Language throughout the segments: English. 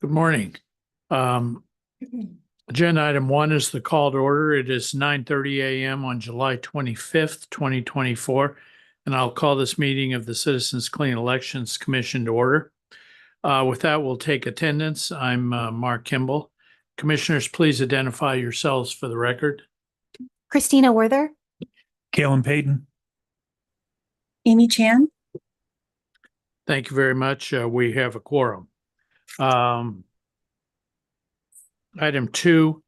Good morning. Agenda item 1 is the call to order. It is 9:30 a.m. on July 25th, 2024, and I'll call this meeting of the Citizens Clean Elections Commission to order. With that, we'll take attendance. I'm Mark Kimball. Commissioners, please identify yourselves for the record. Christina Werther. Kalen Payton. Amy Chan. Thank you very much. We have a quorum. Item 2,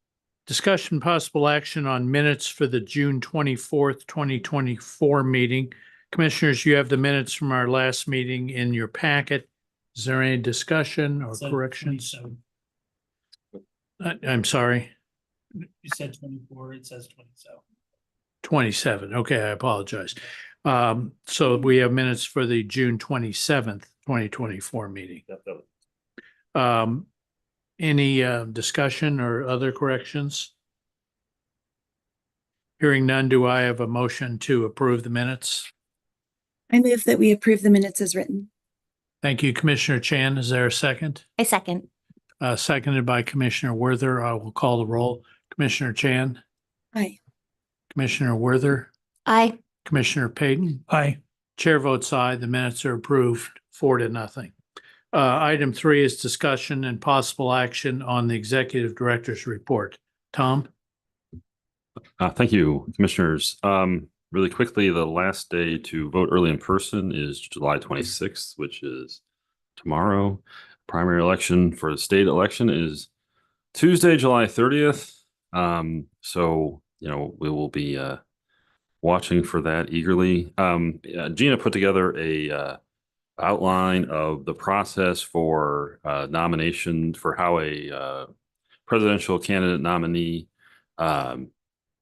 discussion possible action on minutes for the June 24th, 2024 meeting. Commissioners, you have the minutes from our last meeting in your packet. Is there any discussion or corrections? 27. I'm sorry. You said 24, it says 27. 27. Okay, I apologize. So we have minutes for the June 27th, 2024 meeting. Any discussion or other corrections? Hearing none, do I have a motion to approve the minutes? I move that we approve the minutes as written. Thank you, Commissioner Chan. Is there a second? I second. Seconded by Commissioner Werther. I will call the roll. Commissioner Chan, Aye. Commissioner Werther, Aye. Commissioner Payton. Aye. Chair votes aye. The minutes are approved 4-0. Item 3 is discussion and possible action on the Executive Director's report. Tom? Thank you, Commissioners. Really quickly, the last day to vote early in person is July 26th, which is tomorrow. Primary election for the state election is Tuesday, July 30th. So, we will be watching for that eagerly. Gina put together a outline of the process for nomination for how a presidential candidate nominee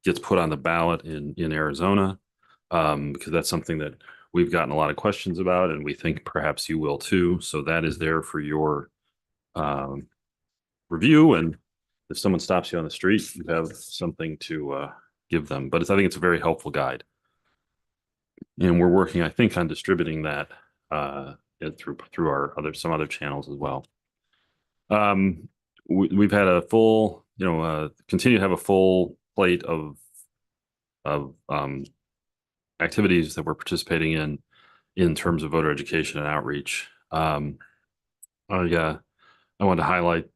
gets put on the ballot in Arizona, because that's something that we've gotten a lot of questions about, and we think perhaps you will too. So that is there for your review, and if someone stops you on the street, you have something to give them. But I think it's a very helpful guide, and we're working, I think, on distributing that through some other channels as well. We've had a full, continue to have a full plate of activities that we're participating in terms of voter education and outreach. I wanted to highlight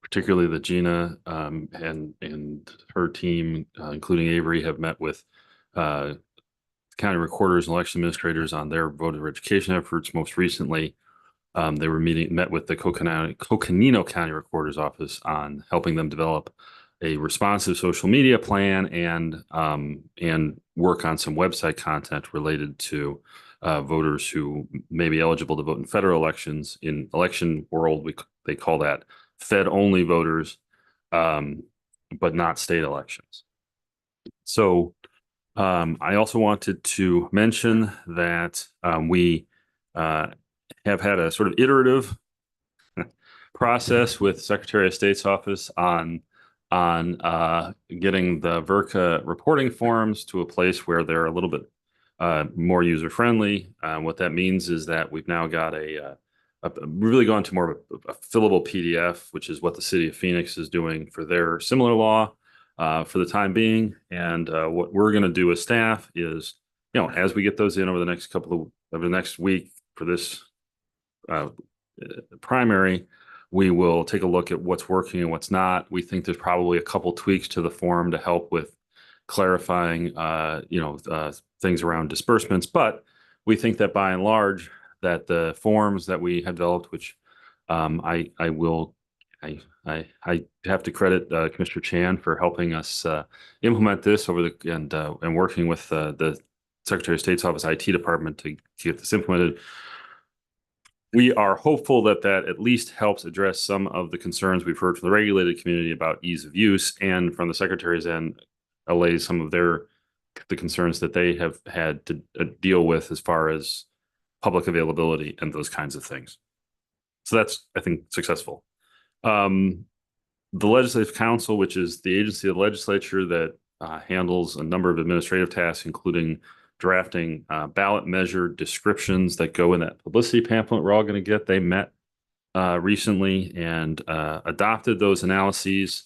particularly that Gina and her team, including Avery, have met with county recorders and election administrators on their voter education efforts. Most recently, they were met with the Coconino County Recorder's Office on helping them develop a responsive social media plan and work on some website content related to voters who may be eligible to vote in federal elections. In election world, they call that Fed-only voters, but not state elections. So I also wanted to mention that we have had a sort of iterative process with Secretary of State's office on getting the VRCA reporting forms to a place where they're a little bit more user-friendly. What that means is that we've now got really gone to more of a fillable PDF, which is what the city of Phoenix is doing for their similar law for the time being. And what we're going to do as staff is, as we get those in over the next week for this primary, we will take a look at what's working and what's not. We think there's probably a couple tweaks to the form to help with clarifying, things around disbursements. But we think that by and large, that the forms that we have developed, which I have to credit Commissioner Chan for helping us implement this and working with the Secretary of State's office IT department to get this implemented. We are hopeful that at least helps address some of the concerns we've heard from the regulated community about ease of use, and from the Secretary's end, allays some of the concerns that they have had to deal with as far as public availability and those kinds of things. So that's, I think, successful. The Legislative Council, which is the agency of the legislature that handles a number of administrative tasks, including drafting ballot measure descriptions that go in that publicity pamphlet we're all going to get. They met recently and adopted those analyses.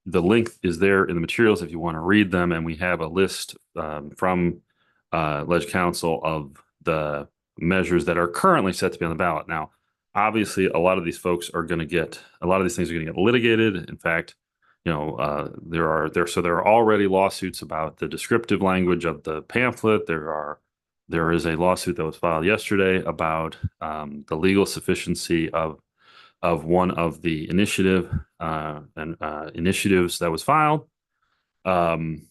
The link is there in the materials if you want to read them, and we have a list from Ledge Council of the measures that are currently set to be on the ballot. Now, obviously, a lot of these things are going to get litigated. In fact, there are already lawsuits about the descriptive language of the pamphlet. There is a lawsuit that was filed yesterday about the legal sufficiency of one of the initiatives that was filed. There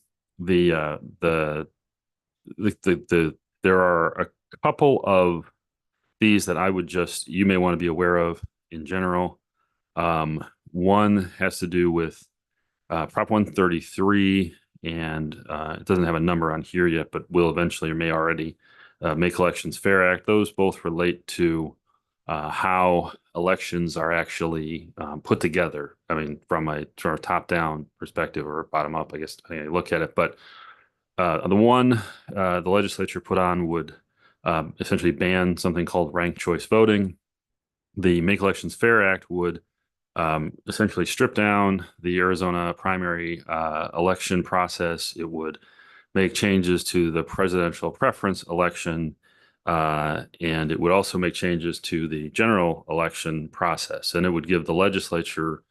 are a couple of these that you may want to be aware of in general. One has to do with Prop 133, and it doesn't have a number on here yet, but will eventually or may already Make Elections Fair Act. Those both relate to how elections are actually put together. I mean, from a top-down perspective or bottom-up, I guess, depending on how you look at it. But the one the legislature put on would essentially ban something called ranked choice voting. The Make Elections Fair Act would essentially strip down the Arizona primary election process. It would make changes to the presidential preference election, and it would also make changes to the general election process. And it would give the legislature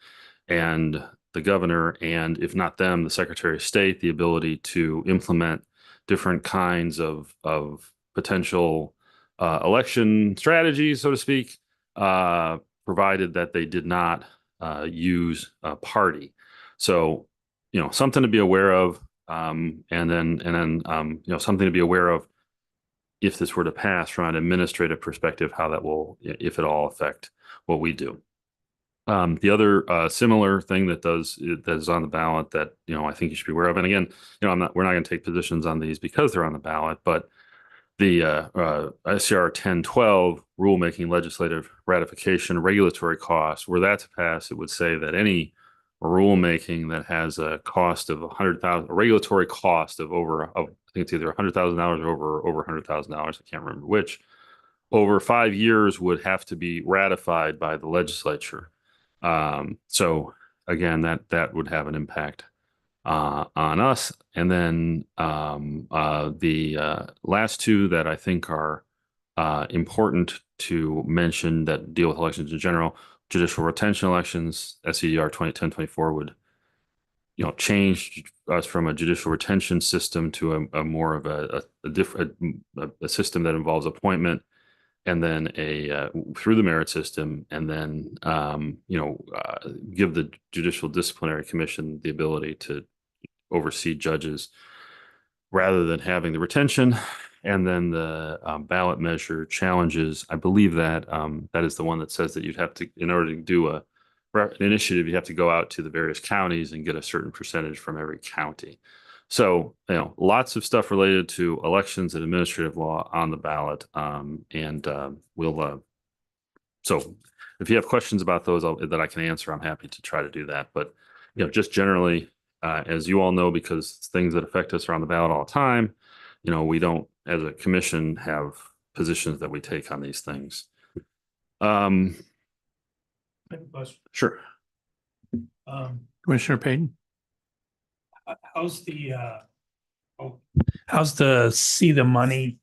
and the governor, and if not them, the Secretary of State, the ability to implement different kinds of potential election strategies, so to speak, provided that they did not use a party. So, something to be aware of, and then something to be aware of if this were to pass from an administrative perspective, how that will, if at all, affect what we do. The other similar thing that is on the ballot that I think you should be aware of, and again, we're not going to take positions on these because they're on the ballot, but the SCR 1012 rulemaking, legislative ratification, regulatory costs, were that to pass, it would say that any rulemaking that has a cost of $100,000, a regulatory cost of I think it's either $100,000 or over $100,000, I can't remember which, over 5 years would have to be ratified by the legislature. So again, that would have an impact on us. And then the last two that I think are important to mention that deal with elections in general, judicial retention elections, SCR 2010-24 would change us from a judicial retention system to a more of a system that involves appointment, and then through the merit system, and then give the Judicial Disciplinary Commission the ability to oversee judges rather than having the retention. And then the ballot measure challenges, I believe that that is the one that says that you'd have to, in order to do an initiative, you have to go out to the various counties and get a certain percentage from every county. So, lots of stuff related to elections and administrative law on the ballot. So if you have questions about those that I can answer, I'm happy to try to do that. But, just generally, as you all know, because things that affect us are on the ballot all the time, we don't, as a commission, have positions that we take on these things. I have a question. Sure. Commissioner Payton? How's the How's the See the Money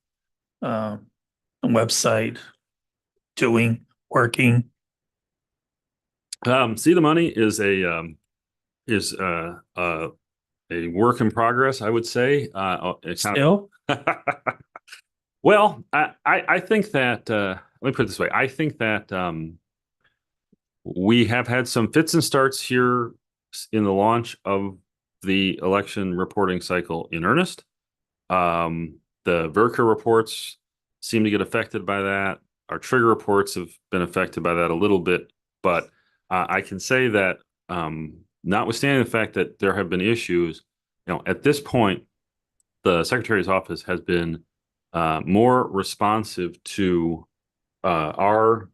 website working? See the Money is a work in progress, I would say. Still? Well, I think that let me put it this way. I think that we have had some fits and starts here in the launch of the election reporting cycle in earnest. The Verker reports seem to get affected by that. Our trigger reports have been affected by that a little bit, but I can say that notwithstanding the fact that there have been issues, at this point, the Secretary's office has been more responsive to our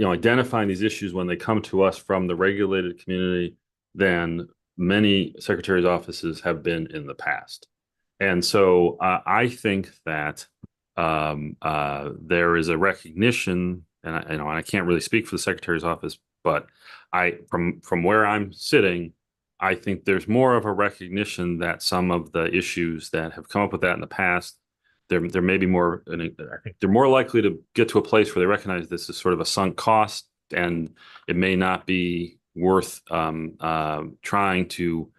identifying these issues when they come to us from the regulated community than many secretaries' offices have been in the past. And so I think that there is a recognition, and I can't really speak for the Secretary's office, but from where I'm sitting, I think there's more of a recognition that some of the issues that have come up with that in the past, there may be more, and I think they're more likely to get to a place where they recognize this is sort of a sunk cost, and it may not be worth trying to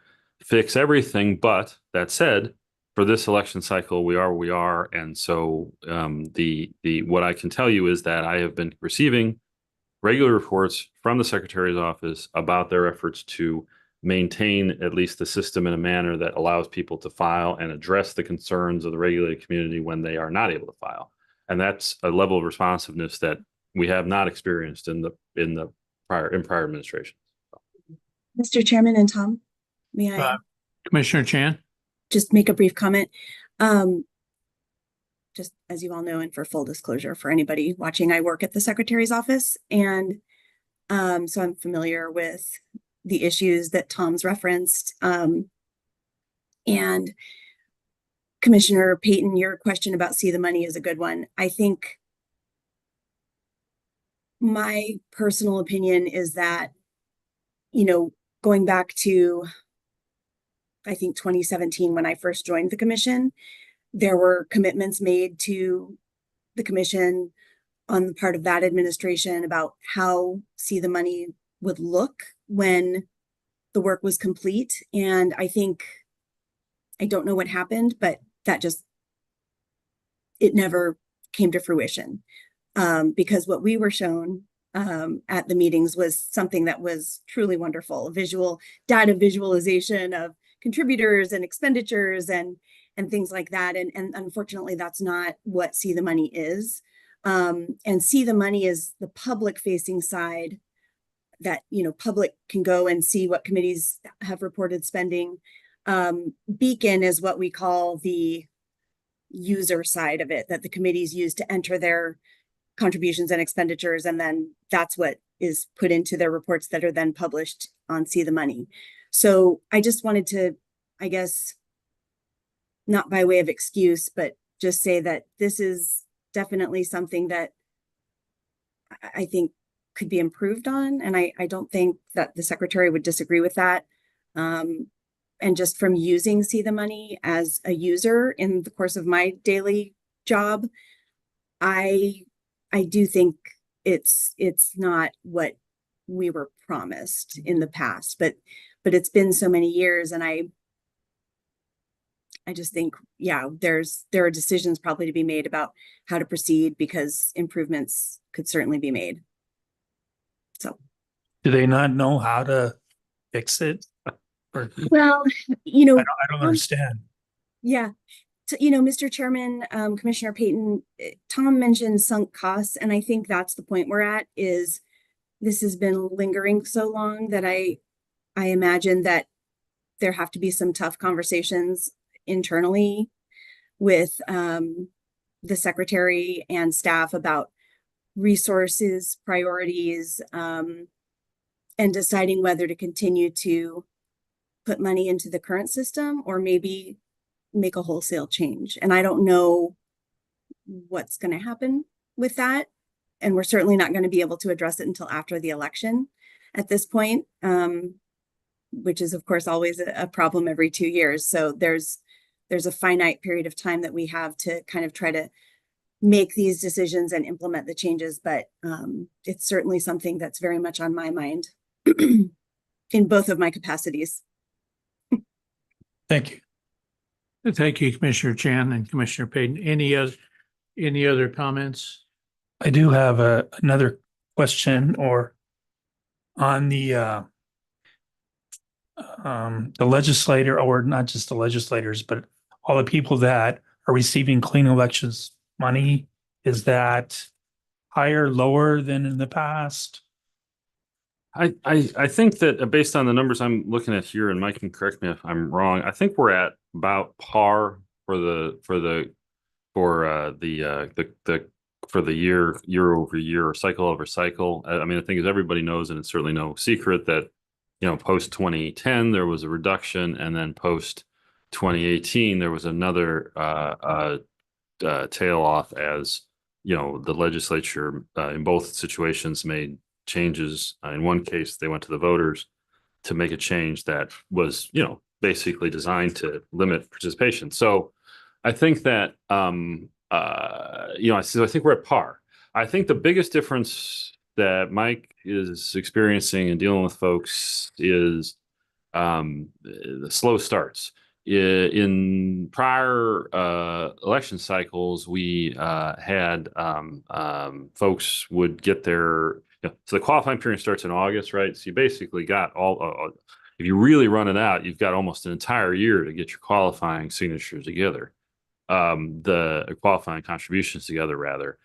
fix everything. But that said, for this election cycle, we are where we are, and so what I can tell you is that I have been receiving regular reports from the Secretary's office about their efforts to maintain at least the system in a manner that allows people to file and address the concerns of the regulated community when they are not able to file. And that's a level of responsiveness that we have not experienced in prior administrations. Mr. Chairman and Tom, may I Commissioner Chan? just make a brief comment? Just as you all know, and for full disclosure for anybody watching, I work at the Secretary's office, and so I'm familiar with the issues that Tom's referenced. And Commissioner Payton, your question about See the Money is a good one. I think my personal opinion is that, going back to, I think 2017, when I first joined the commission, there were commitments made to the commission on the part of that administration about how See the Money would look when the work was complete. And I don't know what happened, but it never came to fruition, because what we were shown at the meetings was something that was truly wonderful, data visualization of contributors and expenditures and things like that. And unfortunately, that's not what See the Money is. And See the Money is the public facing side that, public can go and see what committees have reported spending. Beacon is what we call the user side of it, that the committees use to enter their contributions and expenditures. And then that's what is put into their reports that are then published on See the Money. So I just wanted to, I guess, not by way of excuse, but just say that this is definitely something that I think could be improved on. And I don't think that the Secretary would disagree with that. And just from using See the Money as a user in the course of my daily job, I do think it's not what we were promised in the past, but it's been so many years, and I just think, there are decisions probably to be made about how to proceed, because improvements could certainly be made. So, Do they not know how to fix it? Or, well, I don't understand. Yeah. So, Mr. Chairman, Commissioner Payton, Tom mentioned sunk costs, and I think that's the point we're at. Is this has been lingering so long that I imagine that there have to be some tough conversations internally with the Secretary and staff about resources, priorities, and deciding whether to continue to put money into the current system or maybe make a wholesale change. And I don't know what's going to happen with that. And we're certainly not going to be able to address it until after the election at this point, which is, of course, always a problem every 2 years. So there's a finite period of time that we have to kind of try to make these decisions and implement the changes. But it's certainly something that's very much on my mind in both of my capacities. Thank you. Thank you, Commissioner Chan and Commissioner Payton. Any other comments? I do have another question on the legislator, or not just the legislators, but all the people that are receiving clean elections money. Is that higher, lower than in the past? I think that based on the numbers I'm looking at here, and Mike can correct me if I'm wrong, I think we're at about par for the year over year or cycle over cycle. I mean, the thing is, everybody knows, and it's certainly no secret that, post 2010 there was a reduction, and then post 2018 there was another tail off as, you know, the legislature in both situations made changes. In one case, they went to the voters to make a change that was, you know, basically designed to limit participation. So I think that, you know, so I think we're at par. I think the biggest difference that Mike is experiencing and dealing with folks is the slow starts. In prior election cycles, we had folks would get their, so the qualifying period starts in August, right? So you basically got all, if you really run it out, you've got almost an entire year to get your qualifying signatures together, the qualifying contributions together, rather.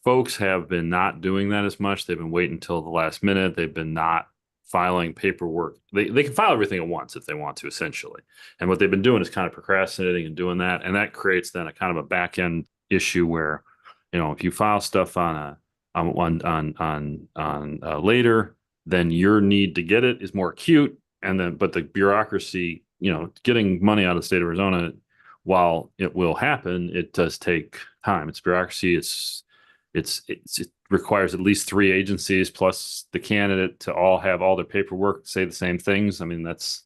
Folks have been not doing that as much. They've been waiting until the last minute. They've been not filing paperwork. They can file everything at once if they want to, essentially. And what they've been doing is kind of procrastinating and doing that. And that creates then a kind of a back end issue where, you know, if you file stuff on later, then your need to get it is more acute. And then, but the bureaucracy, you know, getting money out of the state of Arizona, while it will happen, it does take time. It's bureaucracy. It requires at least 3 agencies plus the candidate to all have all their paperwork say the same things. I mean, that's,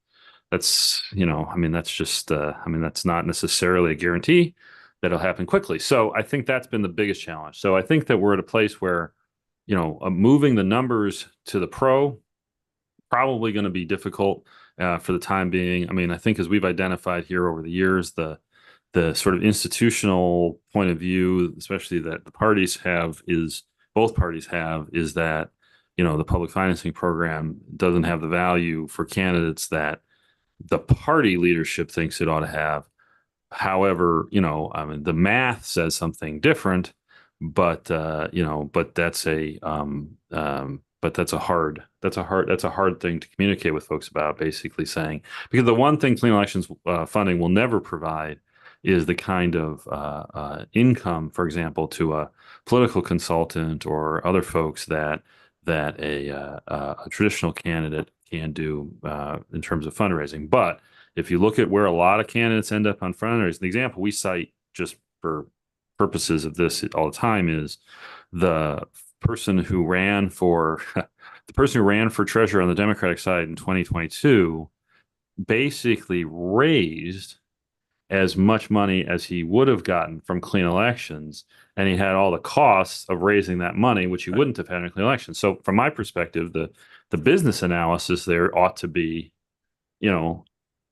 you know, I mean, that's just, I mean, that's not necessarily a guarantee that it'll happen quickly. So I think that's been the biggest challenge. So I think that we're at a place where, you know, moving the numbers to the pro, probably going to be difficult for the time being. I mean, I think as we've identified here over the years, the sort of institutional point of view, especially that the parties have, is both parties have, is that, you know, the public financing program doesn't have the value for candidates that the party leadership thinks it ought to have. However, you know, I mean, the math says something different, but you know, but that's a hard thing to communicate with folks about, basically saying, because the one thing clean elections funding will never provide is the kind of income, for example, to a political consultant or other folks that a traditional candidate can do in terms of fundraising. But if you look at where a lot of candidates end up on fundraising, the example we cite just for purposes of this all the time is the person who ran for treasurer on the Democratic side in 2022 basically raised as much money as he would have gotten from clean elections, and he had all the costs of raising that money, which he wouldn't have had in clean elections. So from my perspective, the business analysis there ought to be, you know,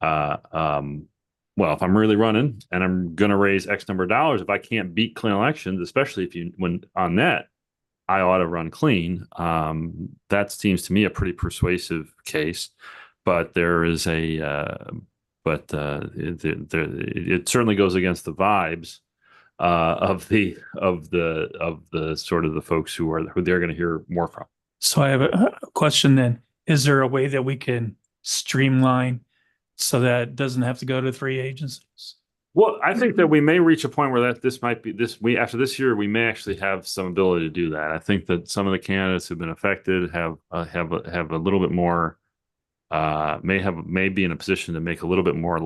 well, if I'm really running and I'm going to raise X number of dollars, if I can't beat clean elections, especially when on net, I ought to run clean. That seems to me a pretty persuasive case, but there is it certainly goes against the vibes of the sort of the folks who they're going to hear more from. So I have a question then. Is there a way that we can streamline so that it doesn't have to go to 3 agencies? Well, I think that we may reach a point where after this year, we may actually have some ability to do that. I think that some of the candidates who've been affected have a little bit more, may be in a position to make a little bit more,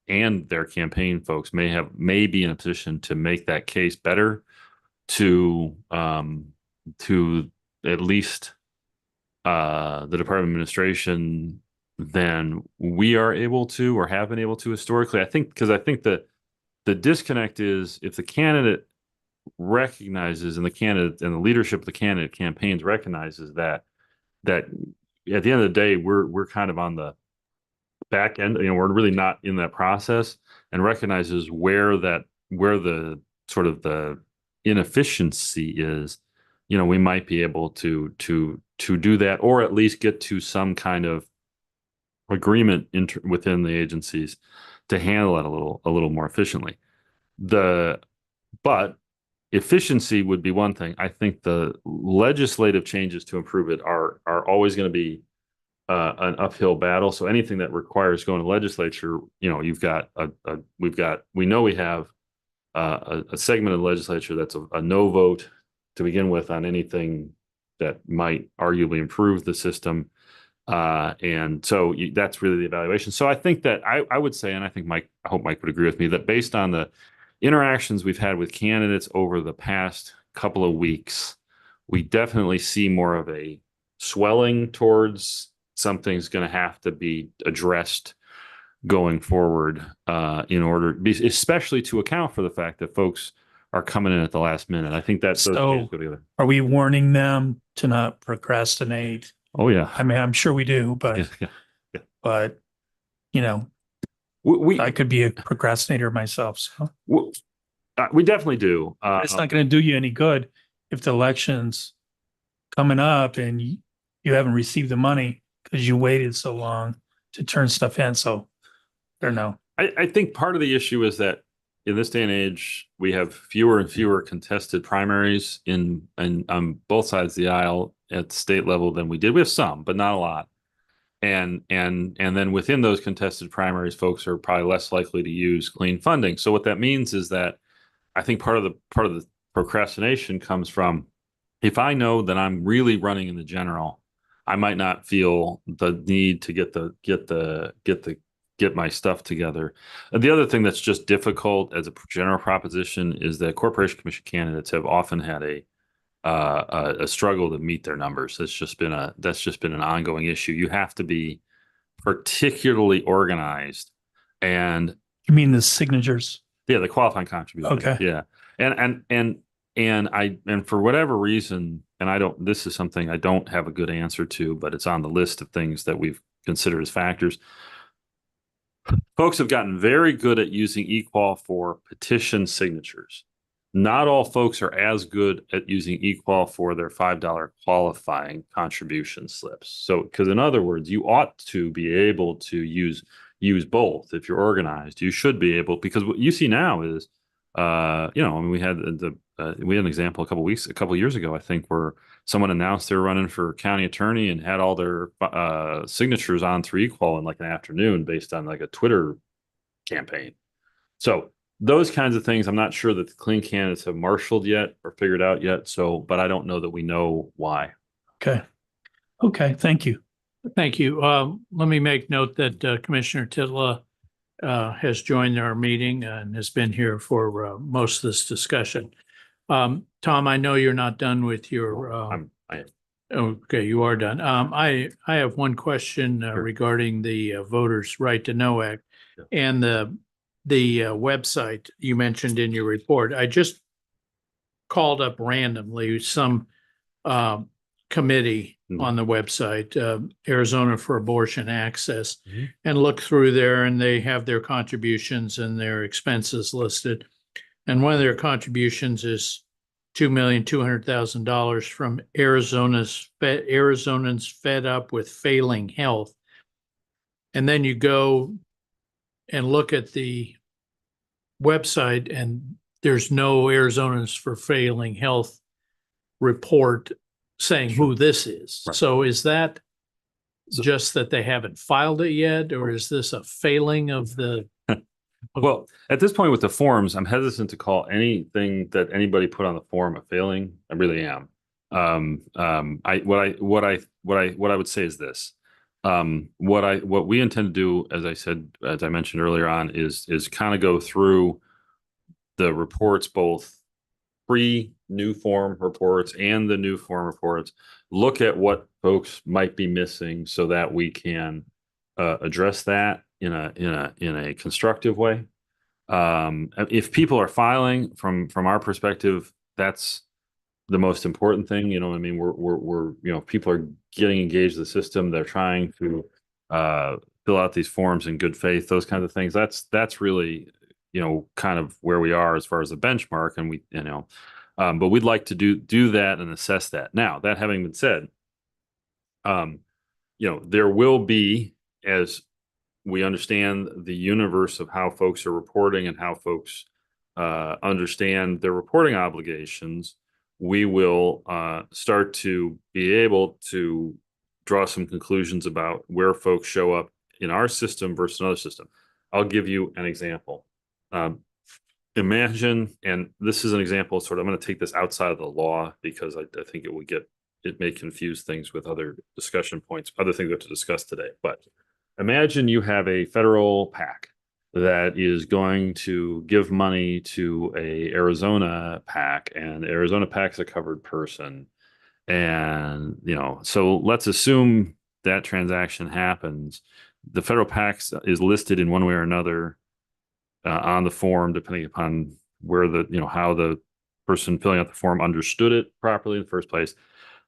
and their campaign folks may be in a position to make that case better to at least the Department of Administration than we are able to or have been able to historically. I think that the disconnect is if the candidate recognizes and the leadership of the candidate campaigns recognizes that at the end of the day, we're kind of on the back end, you know, we're really not in that process, and recognizes where the sort of the inefficiency is, you know, we might be able to do that, or at least get to some kind of agreement within the agencies to handle it a little more efficiently. But efficiency would be one thing. I think the legislative changes to improve it are always going to be an uphill battle. So anything that requires going to legislature, you know, we know we have a segment of the legislature that's a no vote to begin with on anything that might arguably improve the system. And so that's really the evaluation. So I think that I would say, and I think I hope Mike would agree with me, that based on the interactions we've had with candidates over the past couple of weeks, we definitely see more of a swelling towards something's going to have to be addressed going forward in order, especially to account for the fact that folks are coming in at the last minute. I think that's those So- things go together. Are we warning them to not procrastinate? Oh yeah. I mean, I'm sure we do, Yeah, but, yeah. but, you know, We I could be a procrastinator myself, so. we definitely do. It's not going to do you any good if the election's coming up and you haven't received the money because you waited so long to turn stuff in. So I don't know. I think part of the issue is that in this day and age, we have fewer and fewer contested primaries on both sides of the aisle at the state level than we did. We have some, but not a lot. And then within those contested primaries, folks are probably less likely to use clean funding. So what that means is that I think part of the procrastination comes from, if I know that I'm really running in the general, I might not feel the need to get my stuff together. And the other thing that's just difficult as a general proposition is that Corporation Commission candidates have often had a struggle to meet their numbers. That's just been an ongoing issue. You have to be particularly organized, and You mean the signatures? yeah, the qualifying contribution. Okay. Yeah. And for whatever reason, and this is something I don't have a good answer to, but it's on the list of things that we've considered as factors. Folks have gotten very good at using eQual for petition signatures. Not all folks are as good at using eQual for their $5 qualifying contribution slips. So, because in other words, you ought to be able to use both. If you're organized, you should be able, because what you see now is, I mean, we had an example a couple years ago, I think, where someone announced they were running for county attorney and had all their signatures on through eQual in like an afternoon based on like a Twitter campaign. So those kinds of things, I'm not sure that the clean candidates have marshaled yet or figured out yet. So, but I don't know that we know why. Okay. Okay. Thank you. Thank you. Let me make note that Commissioner Titla has joined our meeting and has been here for most of this discussion. Tom, I know you're not done with your. I am. Okay, you are done. I have one question Sure. regarding the Voters' Right to Know Act Yeah. and the website you mentioned in your report. I just called up randomly some committee Mhm. on the website, Arizona for Abortion Access, Mhm. and look through there, and they have their contributions and their expenses listed. And one of their contributions is $2,200,000 from Arizonans fed up with failing health. And then you go and look at the website, and there's no Arizonans for Failing Health report saying who this is. Right. So is that So- just that they haven't filed it yet, or is this a failing of the? Well, at this point with the forms, I'm hesitant to call anything that anybody put on the form a failing. I really am. What I would say is this. What we intend to do, as I mentioned earlier on, is kind of go through the reports, both pre-new form reports and the new form reports, look at what folks might be missing so that we can address that in a constructive way. If people are filing from our perspective, that's the most important thing. You know what I mean? We're people are getting engaged in the system. They're trying to fill out these forms in good faith, those kinds of things. That's really, kind of where we are as far as the benchmark. And but we'd like to do that and assess that. Now, that having been said, there will be, as we understand the universe of how folks are reporting and how folks understand their reporting obligations, we will start to be able to draw some conclusions about where folks show up in our system versus another system. I'll give you an example. Imagine, and this is an example, I'm going to take this outside of the law because I think it may confuse things with other discussion points, other things we have to discuss today. But imagine you have a federal PAC that is going to give money to a Arizona PAC, and Arizona PAC's a covered person. And, so let's assume that transaction happens. The federal PAC is listed in one way or another on the form, depending upon where how the person filling out the form understood it properly in the first place.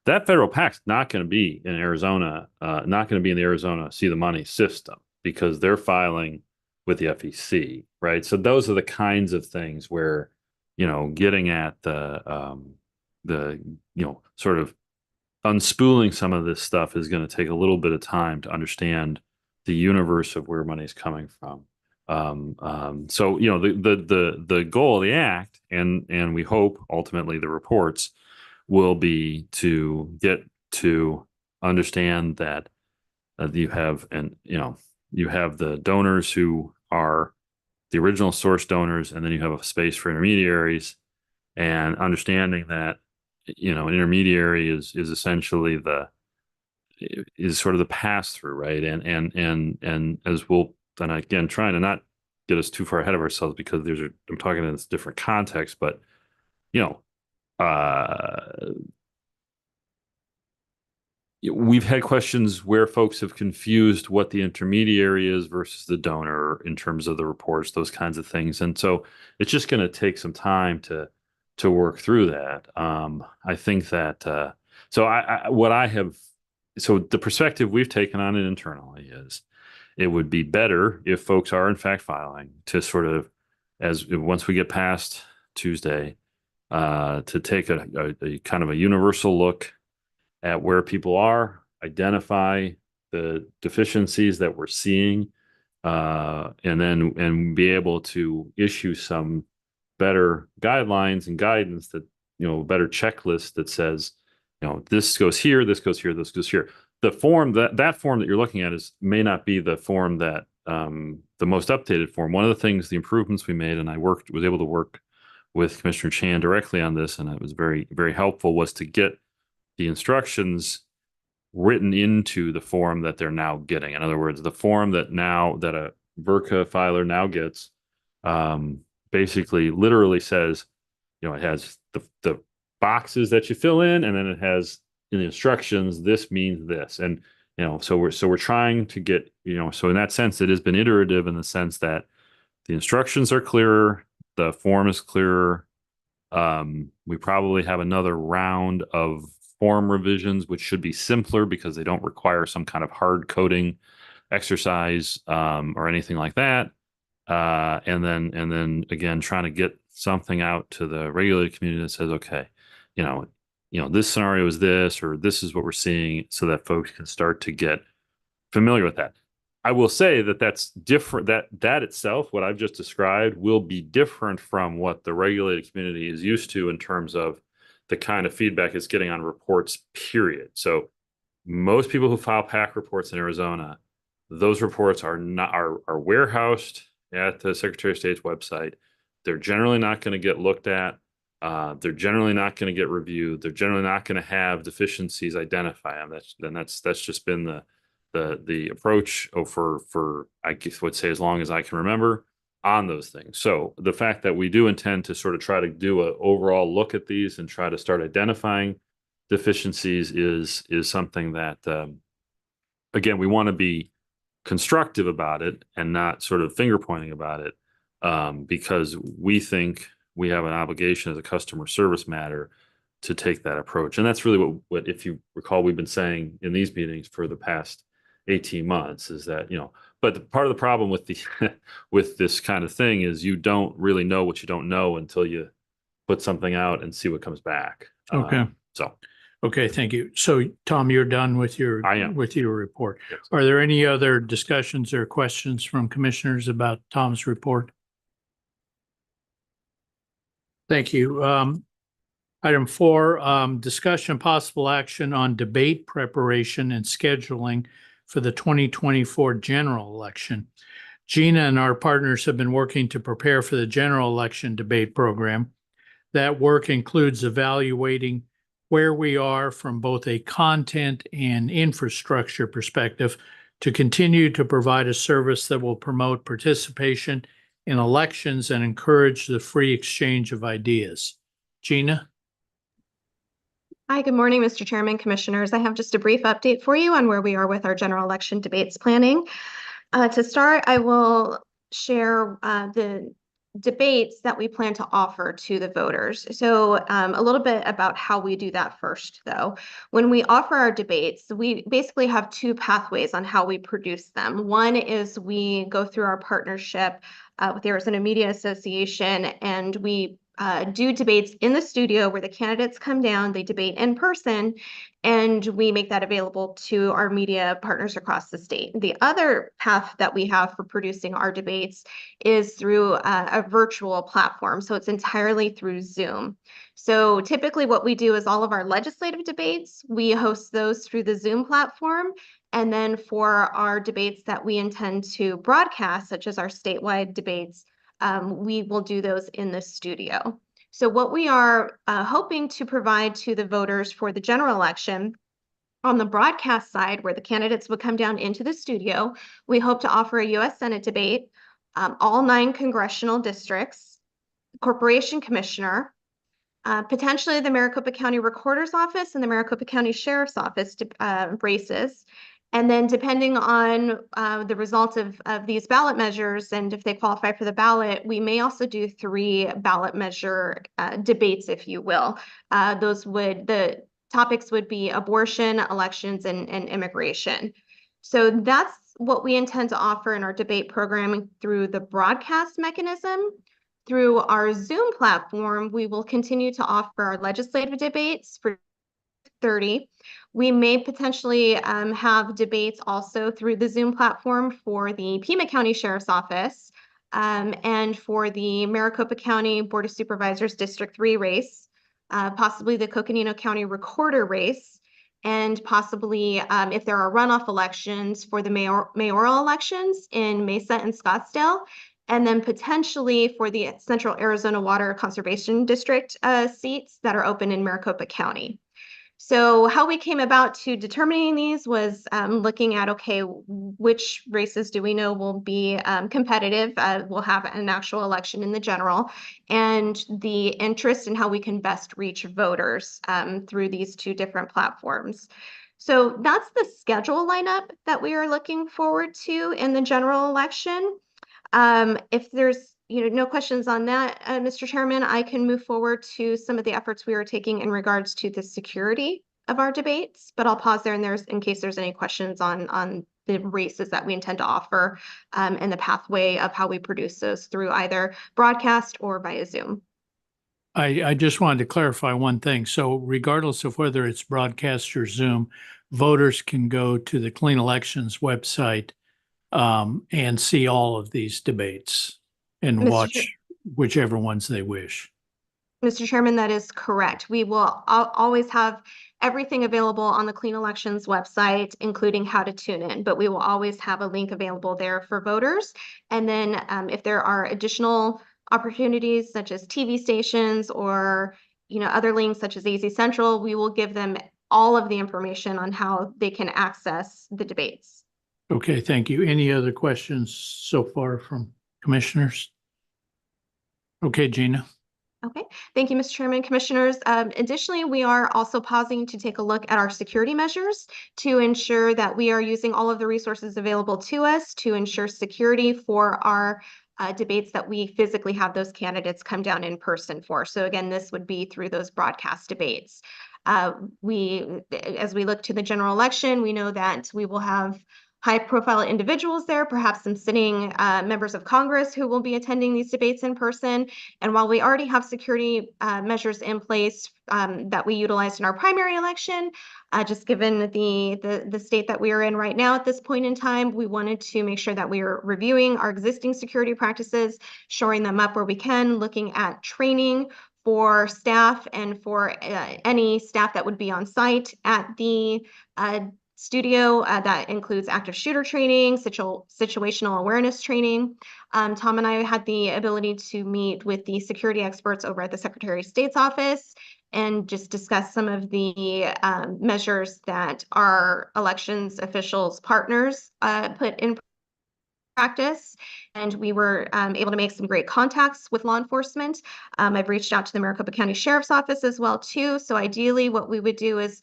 That federal PAC's not going to be in Arizona, not going to be in the Arizona See the Money system, because they're filing with the FEC, right? So those are the kinds of things where, getting at the sort of unspooling some of this stuff is going to take a little bit of time to understand the universe of where money is coming from. So the goal of the act, and we hope ultimately the reports will be to get to understand that you have the donors who are the original source donors, and then you have a space for intermediaries, and understanding that an intermediary is essentially sort of the pass through, right? And as we'll then again trying to not get us too far ahead of ourselves, because I'm talking in this different context, but we've had questions where folks have confused what the intermediary is versus the donor in terms of the reports, those kinds of things. And so it's just going to take some time to work through that. I think that, so the perspective we've taken on it internally is it would be better if folks are in fact filing to sort of, once we get past Tuesday, to take a kind of a universal look at where people are, identify the deficiencies that we're seeing, and be able to issue some better guidelines and guidance that, a better checklist that says, this goes here, this goes here, this goes here. The form that form that you're looking at may not be the form that the most updated form. One of the things, the improvements we made, and I was able to work with Commissioner Chan directly on this, and it was very, very helpful, was to get the instructions written into the form that they're now getting. In other words, the form that a VRCA filer now gets, basically literally says, it has the boxes that you fill in, and then it has in the instructions, this means this. And, so we're trying to get, so in that sense, it has been iterative in the sense that the instructions are clearer, the form is clearer. We probably have another round of form revisions, which should be simpler because they don't require some kind of hard coding exercise, or anything like that. And then again, trying to get something out to the regulated community that says, okay, this scenario is this, or this is what we're seeing, so that folks can start to get familiar with that. I will say that that's different, that itself, what I've just described, will be different from what the regulated community is used to in terms of the kind of feedback it's getting on reports, period. So most people who file PAC reports in Arizona, those reports are warehoused at the Secretary of State's website. They're generally not going to get looked at. They're generally not going to get reviewed. They're generally not going to have deficiencies identified. That's just been the approach for I guess would say as long as I can remember on those things. So the fact that we do intend to sort of try to do an overall look at these and try to start identifying deficiencies is something that, again, we want to be constructive about it and not sort of finger pointing about it, because we think we have an obligation as a customer service matter to take that approach. And that's really what if you recall, we've been saying in these meetings for the past 18 months is that, but part of the problem with with this kind of thing is you don't really know what you don't know until you put something out and see what comes back. Okay. Okay, thank you. So Tom, you're done with your report. Yes. Are there any other discussions or questions from commissioners about Tom's report? Thank you. Item 4, discussion possible action on debate preparation and scheduling for the 2024 general election. Gina and our partners have been working to prepare for the general election debate program. That work includes evaluating where we are from both a content and infrastructure perspective to continue to provide a service that will promote participation in elections and encourage the free exchange of ideas. Gina? Hi, good morning, Mr. Chairman, Commissioners. I have just a brief update for you on where we are with our general election debates planning. To start, I will share the debates that we plan to offer to the voters. So a little bit about how we do that first, though. When we offer our debates, we basically have two pathways on how we produce them. One is we go through our partnership with the Arizona Media Association, and we do debates in the studio where the candidates come down, they debate in person, and we make that available to our media partners across the state. The other path that we have for producing our debates is through a virtual platform. So it's entirely through Zoom. So typically what we do is all of our legislative debates, we host those through the Zoom platform. And then for our debates that we intend to broadcast, such as our statewide debates, we will do those in the studio. So what we are hoping to provide to the voters for the general election, on the broadcast side, where the candidates would come down into the studio, we hope to offer a U.S. Senate debate, all 9 congressional districts, corporation commissioner, potentially the Maricopa County Recorder's Office and the Maricopa County Sheriff's Office races. And then depending on the results of these ballot measures and if they qualify for the ballot, we may also do 3 ballot measure debates, if you will. The topics would be abortion, elections, and immigration. So that's what we intend to offer in our debate programming through the broadcast mechanism. Through our Zoom platform, we will continue to offer our legislative debates for 30. We may potentially have debates also through the Zoom platform for the Pima County Sheriff's Office and for the Maricopa County Board of Supervisors District 3 race, possibly the Coconino County Recorder race, and possibly if there are runoff elections for the mayoral elections in Mesa and Scottsdale, and then potentially for the Central Arizona Water Conservation District seats that are open in Maricopa County. So how we came about to determining these was looking at, okay, which races do we know will be competitive? We'll have an actual election in the general, and the interest in how we can best reach voters through these 2 different platforms. So that's the schedule lineup that we are looking forward to in the general election. If there's no questions on that, Mr. Chairman, I can move forward to some of the efforts we are taking in regards to the security of our debates, but I'll pause there in case there's any questions on the races that we intend to offer and the pathway of how we produce those through either broadcast or via Zoom. I just wanted to clarify one thing. So regardless of whether it's broadcast or Zoom, voters can go to the Clean Elections website and see all of these debates and watch whichever ones they wish. Mr. Chairman, that is correct. We will always have everything available on the Clean Elections website, including how to tune in, but we will always have a link available there for voters. And then if there are additional opportunities such as TV stations or other links such as AZ Central, we will give them all of the information on how they can access the debates. Okay, thank you. Any other questions so far from commissioners? Okay, Gina. Okay, thank you, Mr. Chairman, Commissioners. Additionally, we are also pausing to take a look at our security measures to ensure that we are using all of the resources available to us to ensure security for our debates that we physically have those candidates come down in person for. So again, this would be through those broadcast debates. As we look to the general election, we know that we will have high-profile individuals there, perhaps some sitting members of Congress who will be attending these debates in person. And while we already have security measures in place that we utilized in our primary election, just given the state that we are in right now at this point in time, we wanted to make sure that we are reviewing our existing security practices, shoring them up where we can, looking at training for staff and for any staff that would be on site at the studio. That includes active shooter training, situational awareness training. Tom and I had the ability to meet with the security experts over at the Secretary of State's office, and just discuss some of the measures that our elections officials partners put in practice. And we were able to make some great contacts with law enforcement. I've reached out to the Maricopa County Sheriff's Office as well too. So ideally what we would do is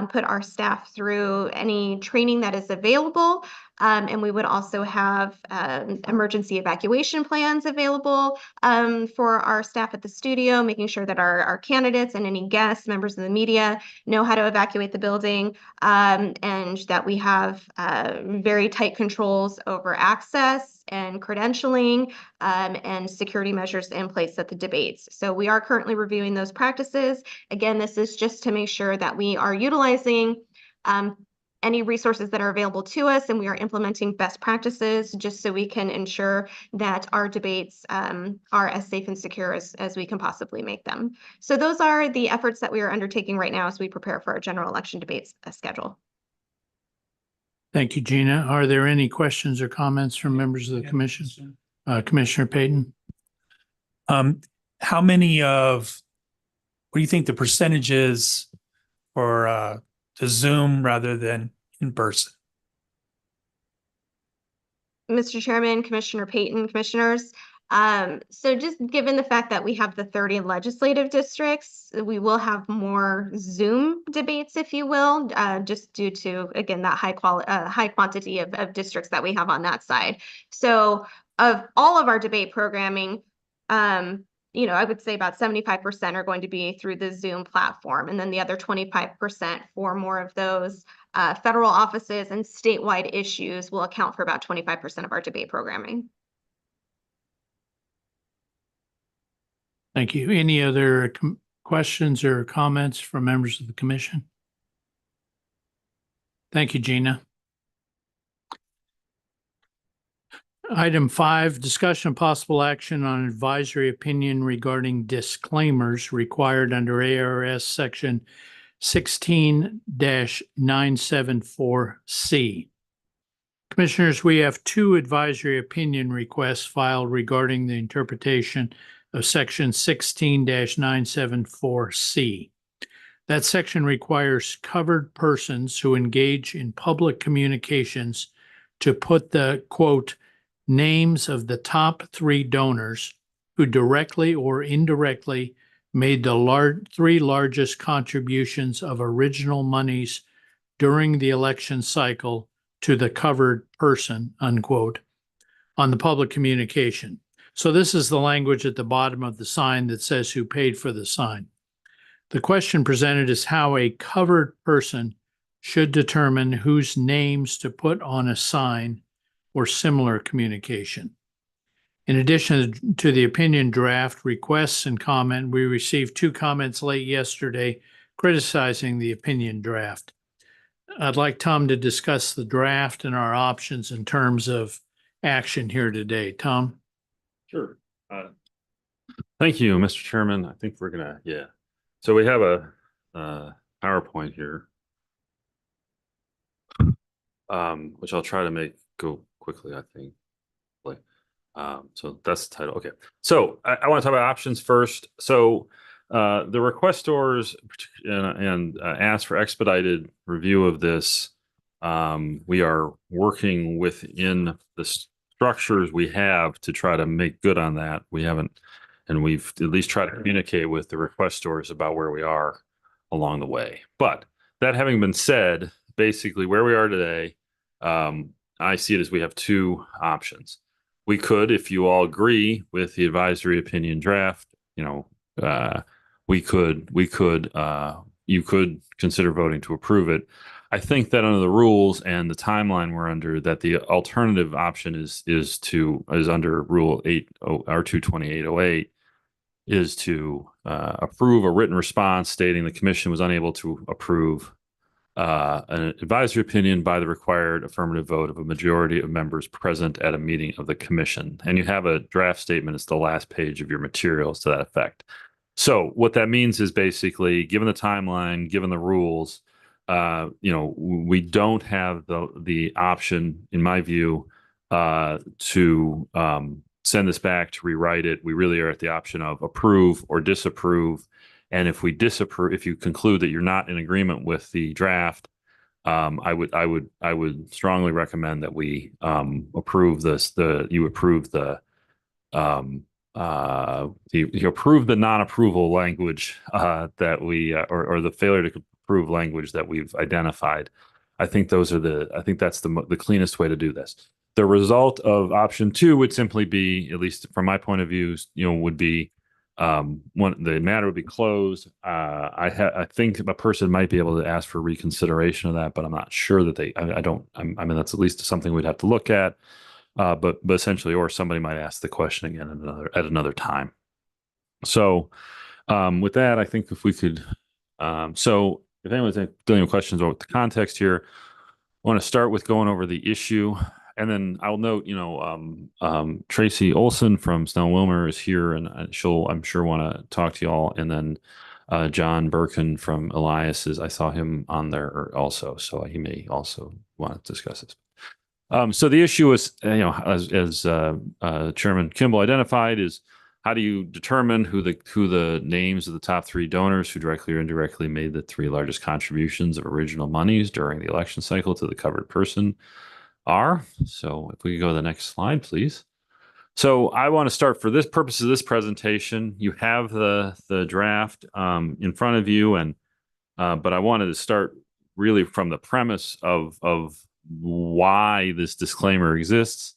put our staff through any training that is available. And we would also have emergency evacuation plans available for our staff at the studio, making sure that our candidates and any guests, members of the media know how to evacuate the building, and that we have very tight controls over access and credentialing and security measures in place at the debates. So we are currently reviewing those practices. Again, this is just to make sure that we are utilizing any resources that are available to us, and we are implementing best practices just so we can ensure that our debates are as safe and secure as we can possibly make them. So those are the efforts that we are undertaking right now as we prepare for our general election debates schedule. Thank you, Gina. Are there any questions or comments from members of the commission? Commissioner Payton? How many what do you think the percentage is for the Zoom rather than in person? Mr. Chairman, Commissioner Payton, commissioners. So just given the fact that we have the 30 legislative districts, we will have more Zoom debates, if you will, just due to, again, that high quantity of districts that we have on that side. So of all of our debate programming, you know, I would say about 75% are going to be through the Zoom platform, and then the other 25% for more of those federal offices and statewide issues will account for about 25% of our debate programming. Thank you. Any other questions or comments from members of the commission? Thank you, Gina. Item 5, discussion of possible action on advisory opinion regarding disclaimers required under ARS section 16-974C. Commissioners, we have 2 advisory opinion requests filed regarding the interpretation of section 16-974C. That section requires covered persons who engage in public communications to put the, quote, names of the top 3 donors who directly or indirectly made the 3 largest contributions of original monies during the election cycle to the covered person, unquote, on the public communication. So this is the language at the bottom of the sign that says who paid for the sign. The question presented is how a covered person should determine whose names to put on a sign or similar communication. In addition to the opinion draft requests and comment, we received 2 comments late yesterday criticizing the opinion draft. I'd like Tom to discuss the draft and our options in terms of action here today. Tom? Sure. Thank you, Mr. Chairman. I think we're gonna, So we have a PowerPoint here, which I'll try to make go quickly, I think. So that's the title. Okay. So I want to talk about options first. So the requestors and ask for expedited review of this. We are working within the structures we have to try to make good on that. We haven't, and we've at least tried to communicate with the requestors about where we are along the way. But that having been said, basically where we are today, I see it as we have 2 options. We could, if you all agree with the advisory opinion draft, you could consider voting to approve it. I think that under the rules and the timeline we're under, that the alternative option is under Rule 8 R22808 is to approve a written response stating the commission was unable to approve an advisory opinion by the required affirmative vote of a majority of members present at a meeting of the commission. And you have a draft statement. It's the last page of your materials to that effect. So what that means is basically, given the timeline, given the rules, we don't have the option, in my view, to send this back to rewrite it. We really are at the option of approve or disapprove. And if we disapprove, if you conclude that you're not in agreement with the draft, I would strongly recommend that we approve this. You approve the you approve the non-approval language that we or the failure to approve language that we've identified. I think that's the cleanest way to do this. The result of option 2 would simply be, at least from my point of view, would be the matter would be closed. I think a person might be able to ask for reconsideration of that, but I'm not sure that I mean, that's at least something we'd have to look at. But essentially, or somebody might ask the question again at another time. So with that, I think if we could, so if anyone's dealing with questions about the context here, I want to start with going over the issue. And then I'll note, Tracy Olson from Snell Wilmer is here, and she'll, I'm sure, want to talk to you all. And then John Birkin from Elias's, I saw him on there also, so he may also want to discuss this. So the issue is, as Chairman Kimball identified, is how do you determine who the names of the top 3 donors who directly or indirectly made the 3 largest contributions of original monies during the election cycle to the covered person are? So if we could go to the next slide, please. So I want to start, for this purpose of this presentation, you have the draft in front of you, and but I wanted to start really from the premise of why this disclaimer exists,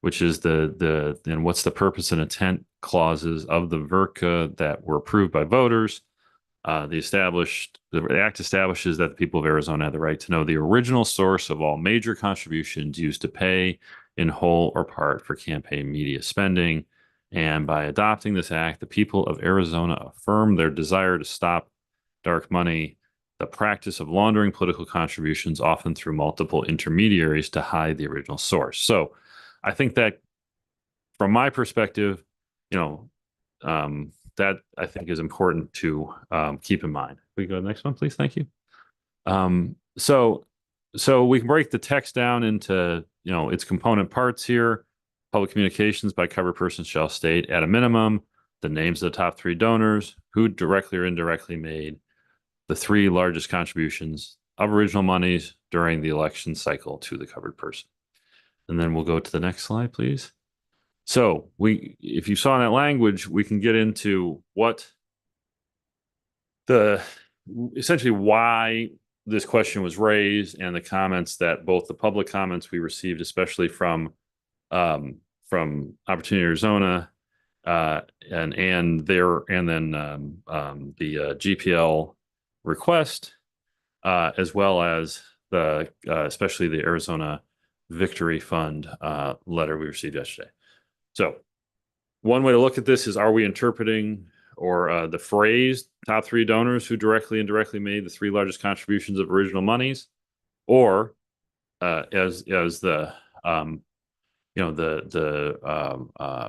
which is and what's the purpose and intent clauses of the VRCA that were approved by voters. The act establishes that the people of Arizona have the right to know the original source of all major contributions used to pay in whole or part for campaign media spending. And by adopting this act, the people of Arizona affirm their desire to stop dark money, the practice of laundering political contributions, often through multiple intermediaries, to hide the original source. So I think that, from my perspective, that I think is important to keep in mind. We go to the next one, please. Thank you. So we can break the text down into its component parts here. Public communications by covered persons shall state, at a minimum, the names of the top 3 donors who directly or indirectly made the 3 largest contributions of original monies during the election cycle to the covered person. And then we'll go to the next slide, please. So if you saw that language, we can get into essentially why this question was raised, and the comments that both the public comments we received, especially from Opportunity Arizona, and then the GPL request, as well as especially the Arizona Victory Fund letter we received yesterday. So one way to look at this is, are we interpreting the phrase top 3 donors who directly and indirectly made the 3 largest contributions of original monies, or as the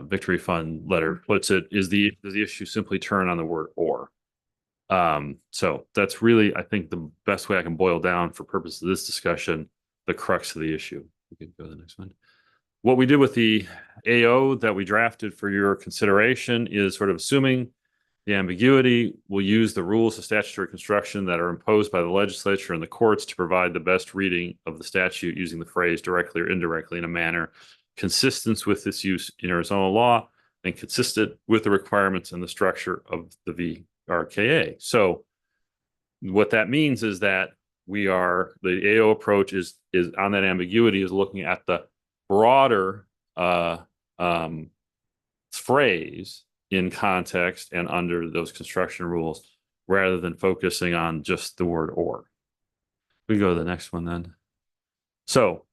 Victory Fund letter puts it, does the issue simply turn on the word or? So that's really, I think, the best way I can boil down, for purposes of this discussion, the crux of the issue. We can go to the next one. What we did with the AO that we drafted for your consideration is sort of assuming the ambiguity. We'll use the rules of statutory construction that are imposed by the legislature and the courts to provide the best reading of the statute, using the phrase directly or indirectly in a manner consistent with its use in Arizona law and consistent with the requirements and the structure of the VRKA. So what that means is that the AO approach is on that ambiguity, is looking at the broader phrase in context and under those construction rules, rather than focusing on just the word or. We go to the next one then. So,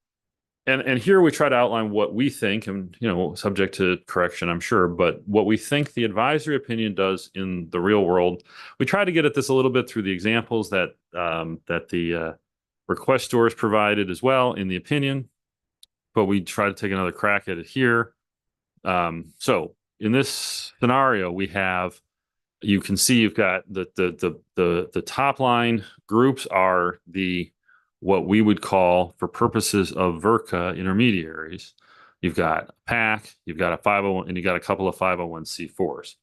and here we try to outline what we think, and subject to correction, I'm sure, but what we think the advisory opinion does in the real world. We try to get at this a little bit through the examples that the requestors provided as well in the opinion, but we try to take another crack at it here. So in this scenario, you can see you've got the top line groups are what we would call, for purposes of VRCA, intermediaries. You've got a PAC, you've got a 501, and you've got a couple of 501c4s.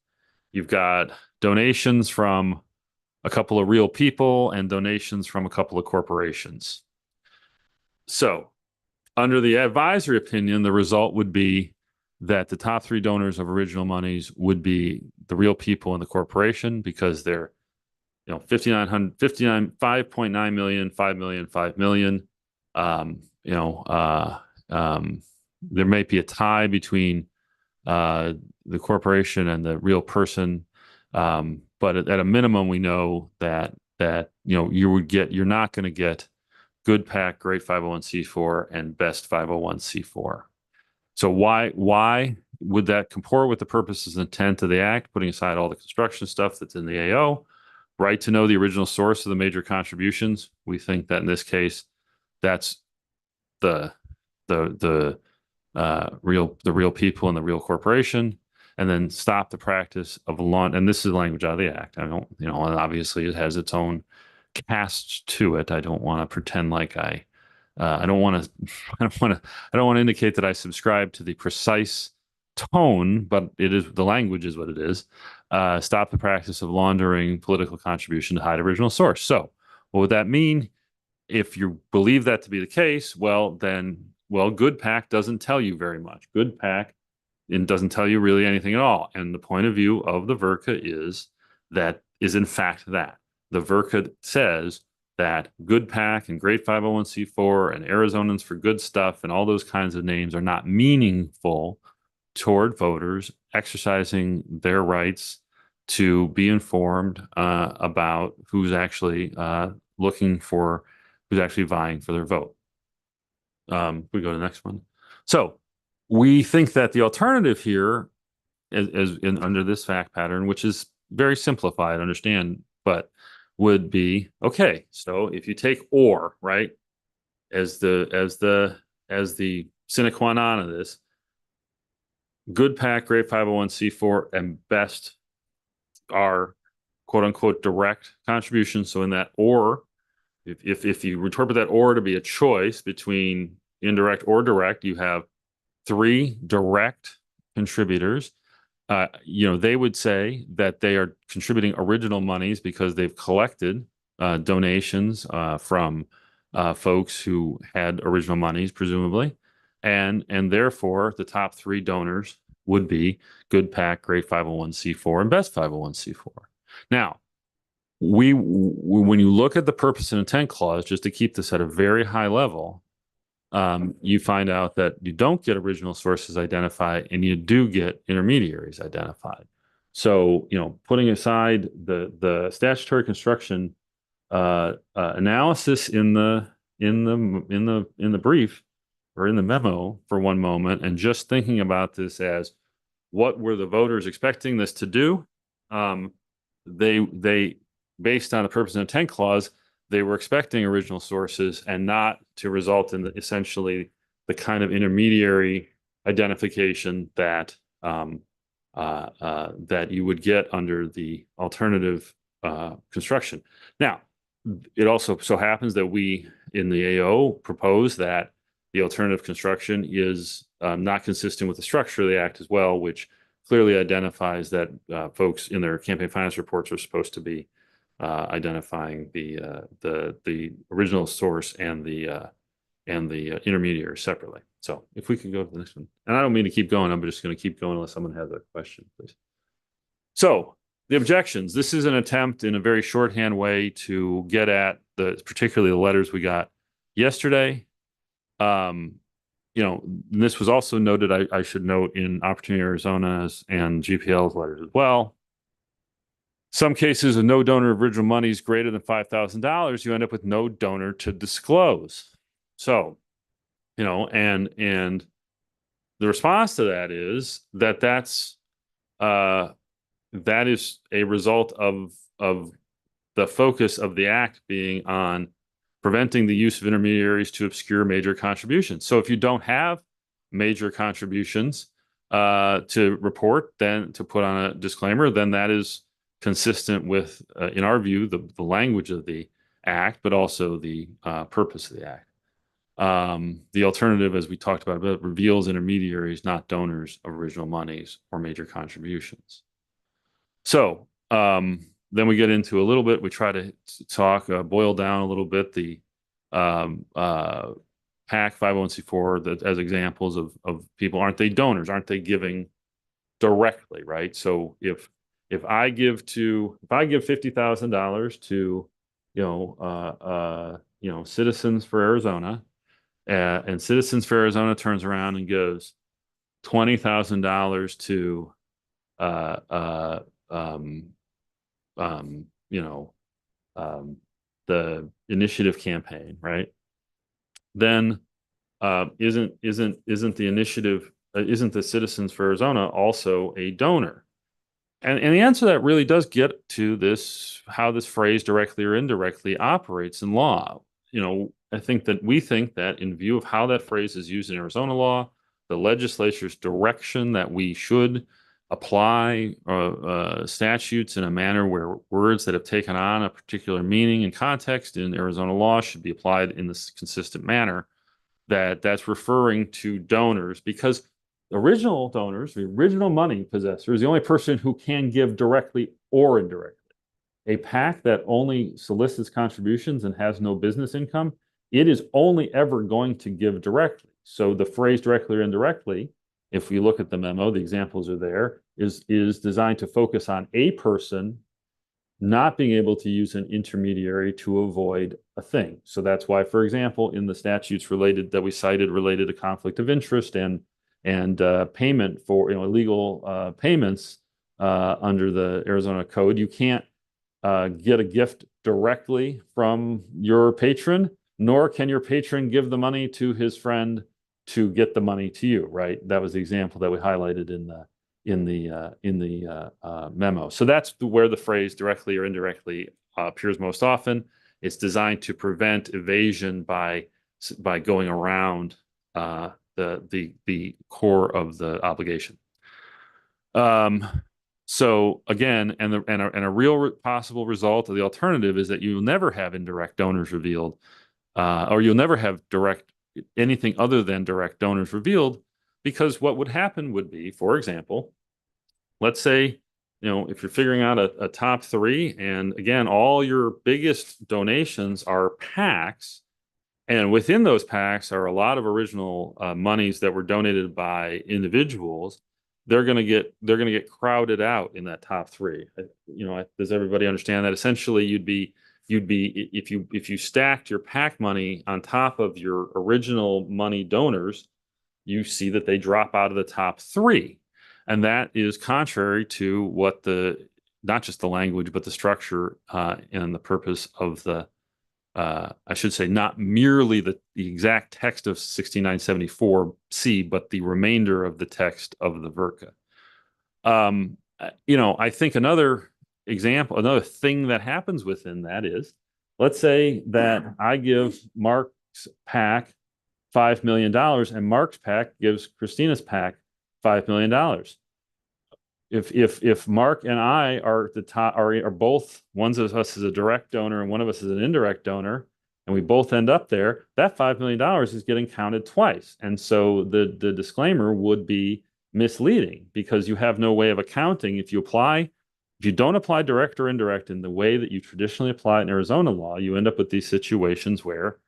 You've got donations from a couple of real people, and donations from a couple of corporations. So, under the advisory opinion, the result would be that the top three donors of original monies would be the real people and the corporation, because they're, 5.9 million, 5 million, 5 million. There may be a tie between the corporation and the real person. But at a minimum, we know that you're not going to get Good PAC, Great 501c4, and Best 501c4. So why would that comport with the purposes and intent of the act, putting aside all the construction stuff that's in the AO? Right to know the original source of the major contributions. We think that in this case, that's the real people and the real corporation, and then stop the practice of and this is language out of the act. I don't, and obviously it has its own cast to it. I don't want to pretend like I don't want to indicate that I subscribe to the precise tone, but the language is what it is. Stop the practice of laundering political contribution to hide original source. So what would that mean? If you believe that to be the case, Good PAC doesn't tell you very much. Good PAC doesn't tell you really anything at all. And the point of view of the VRCA is in fact that. The VRCA says that Good PAC and Great 501c4 and Arizonans for Good Stuff and all those kinds of names are not meaningful toward voters exercising their rights to be informed about who's actually vying for their vote. We go to the next one. So we think that the alternative here is under this fact pattern, which is very simplified, understand, but would be, okay, so if you take or, right, as the sine qua non of this, Good PAC, Great 501c4, and Best are quote unquote direct contributions. So in that or, if you interpret that or to be a choice between indirect or direct, you have three direct contributors. They would say that they are contributing original monies because they've collected donations from folks who had original monies, presumably, and therefore the top three donors would be Good PAC, Great 501c4, and Best 501c4. Now, when you look at the purpose and intent clause, just to keep this at a very high level, you find out that you don't get original sources identified and you do get intermediaries identified. So, putting aside the statutory construction analysis in the brief or in the memo for one moment, and just thinking about this as what were the voters expecting this to do? They based on the purpose and intent clause, they were expecting original sources and not to result in essentially the kind of intermediary identification that that you would get under the alternative construction. Now, it also so happens that we in the AO propose that the alternative construction is not consistent with the structure of the act as well, which clearly identifies that folks in their campaign finance reports are supposed to be identifying the original source and the intermediary separately. So if we can go to the next one, and I don't mean to keep going, I'm just going to keep going unless someone has a question, please. So the objections. This is an attempt in a very shorthand way to get at particularly the letters we got yesterday. This was also noted, I should note, in Opportunity Arizona's and GPL's letters as well. Some cases of no donor of original monies greater than $5,000, you end up with no donor to disclose. So, and the response to that is that is a result of the focus of the act being on preventing the use of intermediaries to obscure major contributions. So if you don't have major contributions to report, then to put on a disclaimer, then that is consistent with, in our view, the language of the act, but also the purpose of the act. The alternative, as we talked about a bit, reveals intermediaries, not donors of original monies or major contributions. So Then we get into a little bit, we try to talk, boil down a little bit the PAC 501c4 that as examples of people. Aren't they donors? Aren't they giving directly, right? So if I give $50,000 to Citizens for Arizona, and Citizens for Arizona turns around and gives $20,000 to the initiative campaign, right? Then isn't the initiative isn't the Citizens for Arizona also a donor? And the answer to that really does get to this, how this phrase directly or indirectly operates in law. I think that in view of how that phrase is used in Arizona law, the legislature's direction that we should apply statutes in a manner where words that have taken on a particular meaning and context in Arizona law should be applied in this consistent manner, that's referring to donors, because original donors, the original money possessor, is the only person who can give directly or indirectly. A PAC that only solicits contributions and has no business income, it is only ever going to give directly. So the phrase directly or indirectly, if we look at the memo, the examples are there, is designed to focus on a person not being able to use an intermediary to avoid a thing. So that's why, for example, in the statutes that we cited related to conflict of interest and payment for illegal payments under the Arizona Code, you can't get a gift directly from your patron, nor can your patron give the money to his friend to get the money to you, right? That was the example that we highlighted in the memo. So that's where the phrase directly or indirectly appears most often. It's designed to prevent evasion by going around the core of the obligation. So again, and a real possible result of the alternative is that you'll never have indirect donors revealed, or you'll never have anything other than direct donors revealed, because what would happen would be, for example, let's say, if you're figuring out a top three, and again, all your biggest donations are PACs, and within those PACs are a lot of original monies that were donated by individuals, they're going to get crowded out in that top three. Does everybody understand that? Essentially, you'd be if you stacked your PAC money on top of your original money donors, you see that they drop out of the top three. And that is contrary to what not just the language, but the structure and the purpose of I should say, not merely the exact text of 6974C, but the remainder of the text of the VRCA. I think another thing that happens within that is, let's say that I give Mark's PAC $5 million and Mark's PAC gives Christina's PAC $5 million. If Mark and I are at the top, are both, one of us is a direct donor and one of us is an indirect donor, and we both end up there, that $5 million is getting counted twice. And so the disclaimer would be misleading, because you have no way of accounting. If you don't apply direct or indirect in the way that you traditionally apply in Arizona law, you end up with these situations where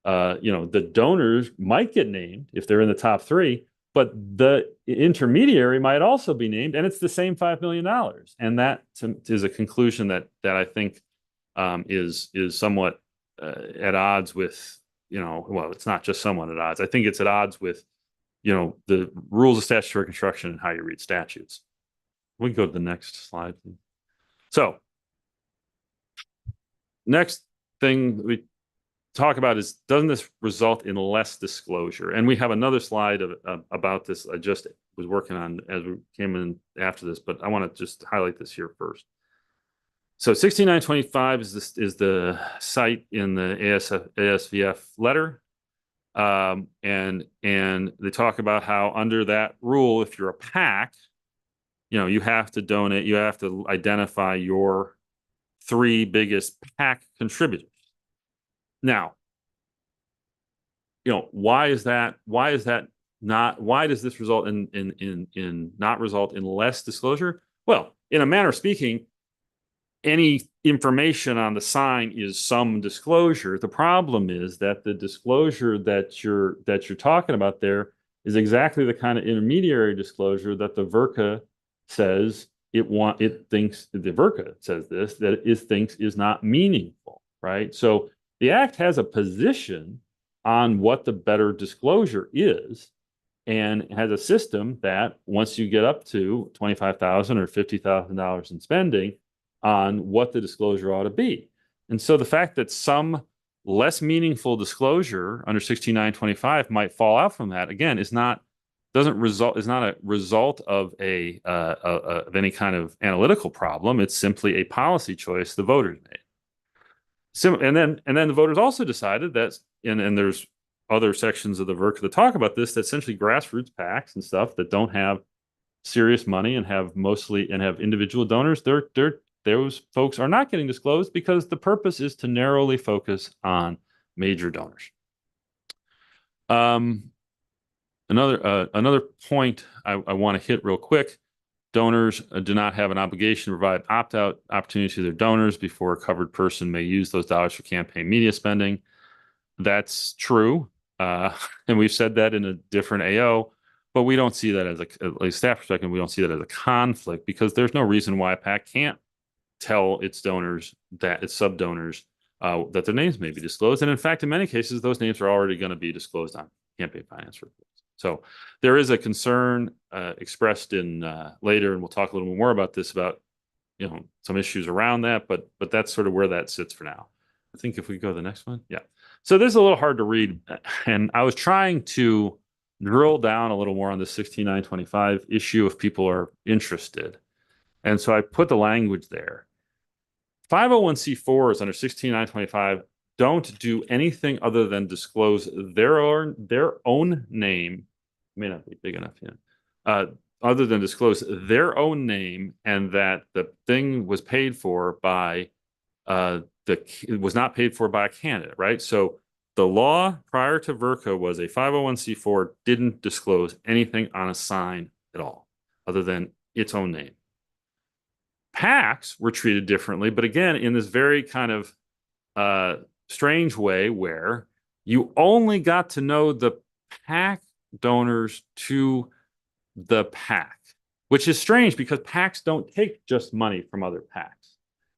the donors might get named if they're in the top three, but the intermediary might also be named, and it's the same $5 million. And that is a conclusion that I think is somewhat at odds with, well, it's not just somewhat at odds. I think it's at odds with, the rules of statutory construction and how you read statutes. We can go to the next slide, please. So, next thing we talk about is, doesn't this result in less disclosure? And we have another slide about this. I just was working on as we came in after this, but I want to just highlight this here first. So 6925 is the site in the ASVF letter. And they talk about how under that rule, if you're a PAC, you have to donate, you have to identify your three biggest PAC contributors. Now, why does this result in not result in less disclosure? Well, in a manner of speaking, any information on the sign is some disclosure. The problem is that the disclosure that you're talking about there is exactly the kind of intermediary disclosure that the VRCA says it thinks, the VRCA says this, that it thinks is not meaningful, right? So the act has a position on what the better disclosure is, and has a system that once you get up to $25,000 or $50,000 in spending, on what the disclosure ought to be. And so the fact that some less meaningful disclosure under 16925 might fall out from that, again, is not a result of of any kind of analytical problem. It's simply a policy choice the voters made. And then the voters also decided that, and there's other sections of the VRCA that talk about this, that essentially grassroots PACs and stuff that don't have serious money and have individual donors, those folks are not getting disclosed because the purpose is to narrowly focus on major donors. Another point I want to hit real quick: donors do not have an obligation to provide opt-out opportunity to their donors before a covered person may use those dollars for campaign media spending. That's true, and we've said that in a different AO, but we don't see that as a staff perspective. We don't see that as a conflict because there's no reason why a PAC can't tell its donors, that its sub-donors, that their names may be disclosed. And in fact, in many cases, those names are already going to be disclosed on campaign finance reports. So there is a concern expressed in later, and we'll talk a little bit more about this, about some issues around that, but that's sort of where that sits for now. I think if we go to the next one, yeah. So this is a little hard to read, and I was trying to drill down a little more on the 16925 issue if people are interested. And so I put the language there. 501c4s under 16925 don't do anything other than disclose their own name. May not be big enough yet. Other than disclose their own name, and that the thing was paid for by it was not paid for by a candidate, right? So the law prior to VRCA was a 501c4 didn't disclose anything on a sign at all, other than its own name. PACs were treated differently, but again, in this very kind of strange way where you only got to know the PAC donors to the PAC, which is strange because PACs don't take just money from other PACs.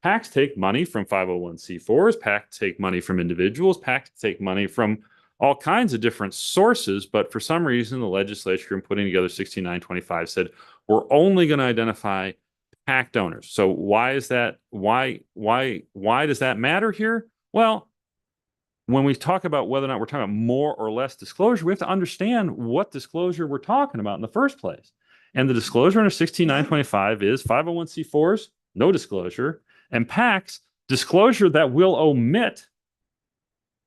PACs take money from 501c4s, PACs take money from individuals, PACs take money from all kinds of different sources, but for some reason, the legislature in putting together 16925 said, we're only going to identify PAC donors. So why is that? Why does that matter here? Well, when we talk about whether or not we're talking about more or less disclosure, we have to understand what disclosure we're talking about in the first place. And the disclosure under 16925 is 501c4s, no disclosure, and PACs, disclosure that will omit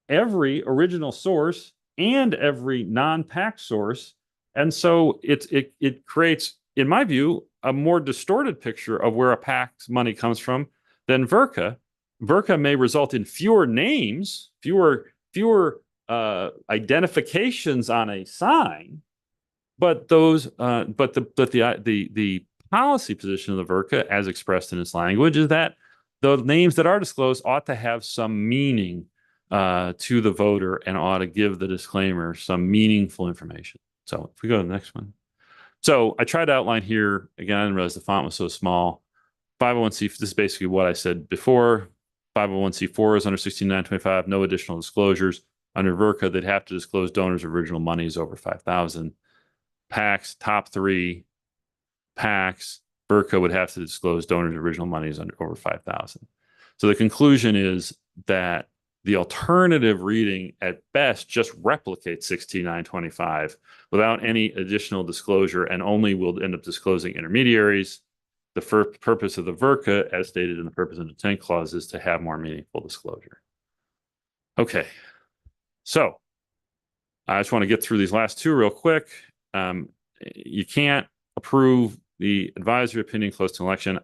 every original source and every non-PAC source. And so it creates, in my view, a more distorted picture of where a PAC's money comes from than VRCA. VRCA may result in fewer names, fewer identifications on a sign, but those, the policy position of the VRCA, as expressed in its language, is that the names that are disclosed ought to have some meaning to the voter and ought to give the disclaimer some meaningful information. So if we go to the next one. So I tried to outline here, again, I didn't realize the font was so small. 501c, this is basically what I said before. 501c4 is under 16925, no additional disclosures. Under VRCA, they'd have to disclose donors' original monies over 5,000. PACs, top three PACs, VRCA would have to disclose donors' original monies under over 5,000. So the conclusion is that the alternative reading at best just replicates 16925 without any additional disclosure, and only will end up disclosing intermediaries. The purpose of the VRCA, as stated in the purpose and intent clause, is to have more meaningful disclosure. Okay, so I just want to get through these last two real quick. You can't approve the advisory opinion close to election.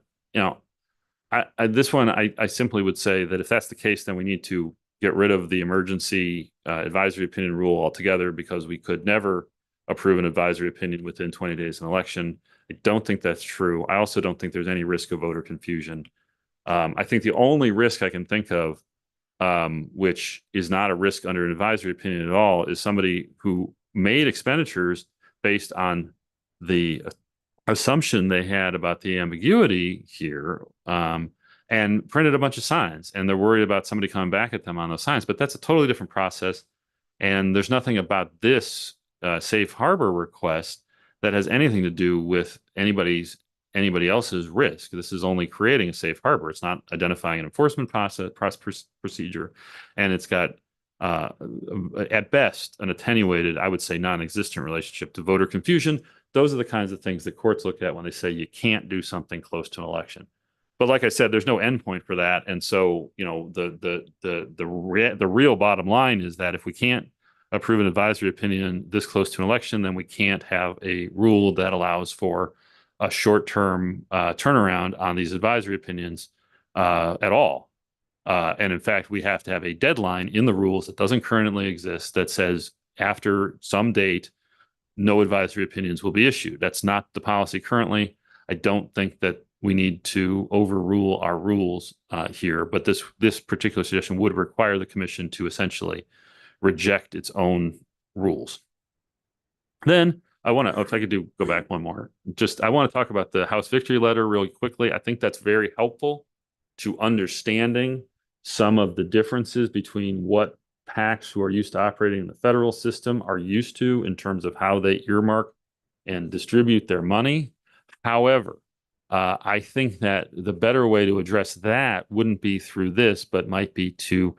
This one, I simply would say that if that's the case, then we need to get rid of the emergency advisory opinion rule altogether, because we could never approve an advisory opinion within 20 days of an election. I don't think that's true. I also don't think there's any risk of voter confusion I think the only risk I can think of, which is not a risk under an advisory opinion at all, is somebody who made expenditures based on the assumption they had about the ambiguity here, and printed a bunch of signs, and they're worried about somebody coming back at them on those signs. But that's a totally different process, and there's nothing about this safe harbor request that has anything to do with anybody else's risk. This is only creating a safe harbor. It's not identifying an enforcement procedure, and it's got at best an attenuated, I would say non-existent relationship to voter confusion. Those are the kinds of things that courts look at when they say you can't do something close to an election. But like I said, there's no endpoint for that, and so the real bottom line is that if we can't approve an advisory opinion this close to an election, then we can't have a rule that allows for a short-term turnaround on these advisory opinions at all. And in fact, we have to have a deadline in the rules that doesn't currently exist that says after some date, no advisory opinions will be issued. That's not the policy currently. I don't think that we need to overrule our rules here, but this particular suggestion would require the commission to essentially reject its own rules. Then I want to, if I could go back one more, I want to talk about the House Victory Letter really quickly. I think that's very helpful to understanding some of the differences between what PACs who are used to operating in the federal system are used to in terms of how they earmark and distribute their money. However, I think that the better way to address that wouldn't be through this, but might be to,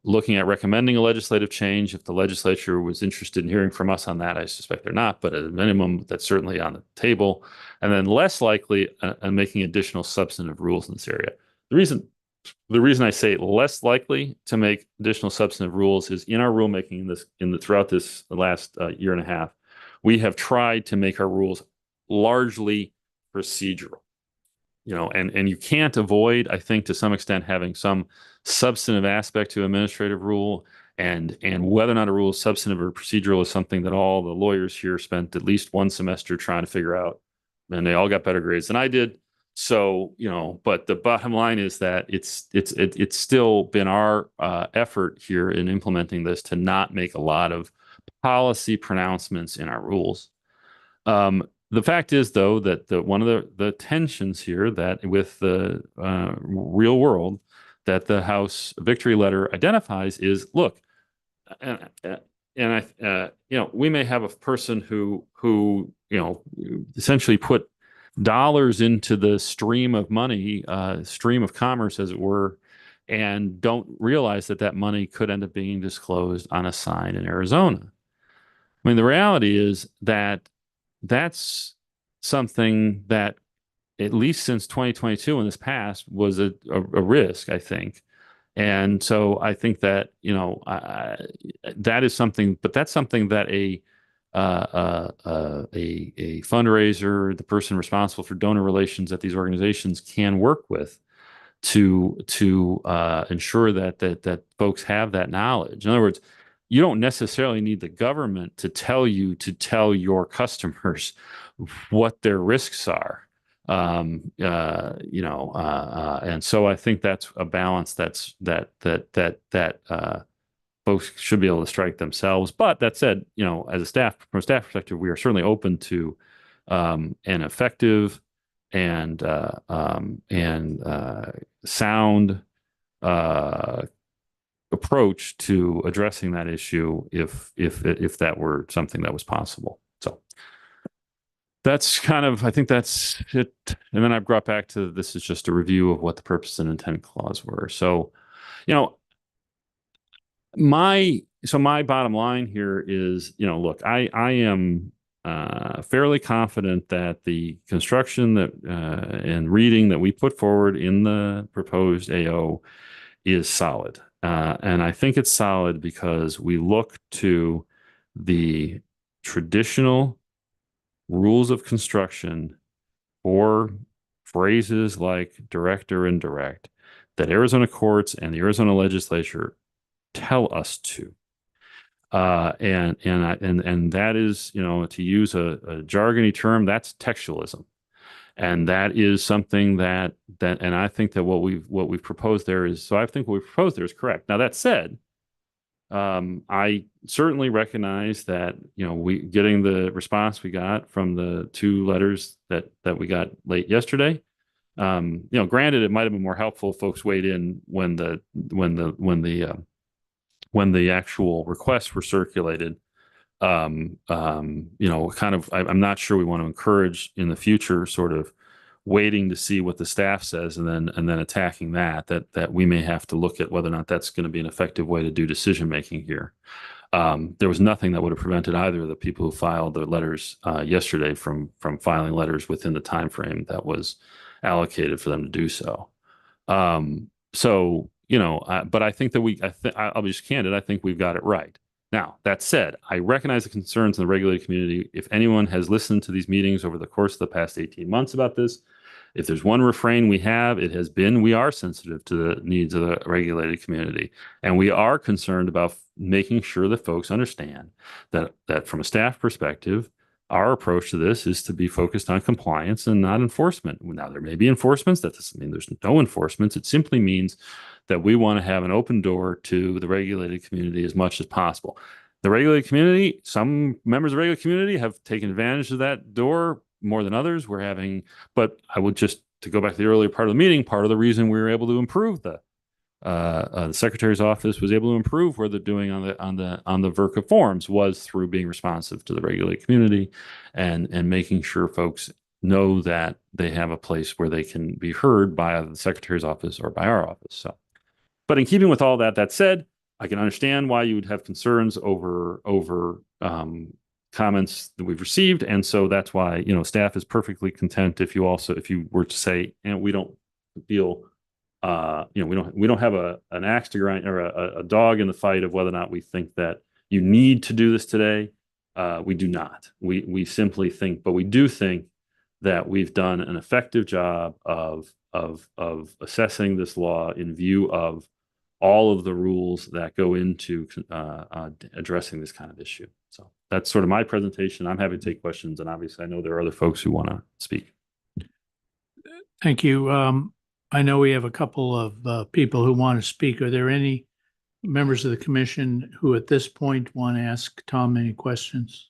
looking at recommending a legislative change. If the legislature was interested in hearing from us on that, I suspect they're not, but at a minimum, that's certainly on the table. And then less likely making additional substantive rules in this area. The reason I say less likely to make additional substantive rules is in our rulemaking throughout this last year and a half, we have tried to make our rules largely procedural, and you can't avoid, I think, to some extent, having some substantive aspect to administrative rule, and whether or not a rule is substantive or procedural is something that all the lawyers here spent at least one semester trying to figure out, and they all got better grades than I did. So, but the bottom line is that it's still been our effort here in implementing this to not make a lot of policy pronouncements in our rules. The fact is, though, that one of the tensions here that with the real world that the House Victory Letter identifies is, look, we may have a person who essentially put dollars into the stream of money, stream of commerce, as it were, and don't realize that money could end up being disclosed on a sign in Arizona. I mean, the reality is that that's something that, at least since 2022 when this passed, was a risk, I think. And so I think that, that is something, but that's something that a fundraiser, the person responsible for donor relations at these organizations, can work with to ensure that folks have that knowledge. In other words, you don't necessarily need the government to tell your customers what their risks are. And so I think that's a balance that folks should be able to strike themselves. But that said, from a staff perspective, we are certainly open to an effective and sound approach to addressing that issue if that were something that was possible. So that's I think that's it. And then I brought back to, this is just a review of what the purpose and intent clause were. So, my bottom line here is, look, I am fairly confident that the construction and reading that we put forward in the proposed AO is solid. And I think it's solid because we look to the traditional rules of construction for phrases like direct or indirect that Arizona courts and the Arizona legislature tell us to. And that is, to use a jargony term, that's textualism. And that is something and I think that what we've proposed there is, so I think what we've proposed there is correct. Now, that said, I certainly recognize that, getting the response we got from the 2 letters that we got late yesterday, granted, it might have been more helpful if folks weighed in when the actual requests were circulated. I'm not sure we want to encourage in the future sort of waiting to see what the staff says and then attacking that we may have to look at whether or not that's going to be an effective way to do decision making here. There was nothing that would have prevented either of the people who filed their letters yesterday from filing letters within the time frame that was allocated for them to do so. But I think that I'll be just candid. I think we've got it right. Now, that said, I recognize the concerns in the regulated community. If anyone has listened to these meetings over the course of the past 18 months about this, if there's one refrain we have, it has been we are sensitive to the needs of the regulated community. And we are concerned about making sure that folks understand that from a staff perspective, our approach to this is to be focused on compliance and not enforcement. Now, there may be enforcements. That doesn't mean there's no enforcements. It simply means that we want to have an open door to the regulated community as much as possible. The regulated community, some members of the regulated community have taken advantage of that door more than others. But I would to go back to the earlier part of the meeting, part of the reason we were able to improve the Secretary's office was able to improve what they're doing on the VRCA forms was through being responsive to the regulated community and making sure folks know that they have a place where they can be heard by either the Secretary's office or by our office. So, but in keeping with all that said, I can understand why you would have concerns over comments that we've received, and so that's why staff is perfectly content if you were to say, and we don't feel. We don't have an axe to grind or a dog in the fight of whether or not we think that you need to do this today. We do not. We simply think, but we do think that we've done an effective job of assessing this law in view of all of the rules that go into addressing this kind of issue. So that's sort of my presentation. I'm happy to take questions, and obviously I know there are other folks who want to speak. Thank you. I know we have a couple of people who want to speak. Are there any members of the commission who at this point want to ask Tom any questions?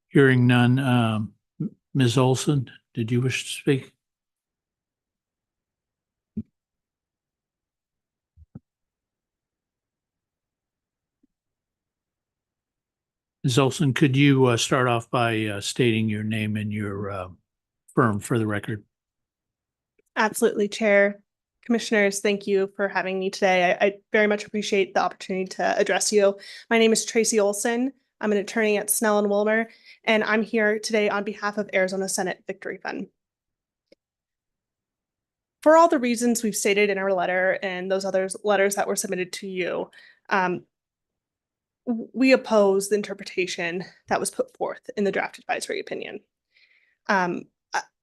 Hearing none. Ms. Olson, did you wish to speak? Ms. Olson, could you start off by stating your name and your firm for the record? Absolutely, Chair. Commissioners, thank you for having me today. I very much appreciate the opportunity to address you. My name is Tracy Olson. I'm an attorney at Snell and Wilmer, and I'm here today on behalf of Arizona Senate Victory Fund. For all the reasons we've stated in our letter and those other letters that were submitted to you, we oppose the interpretation that was put forth in the draft advisory opinion.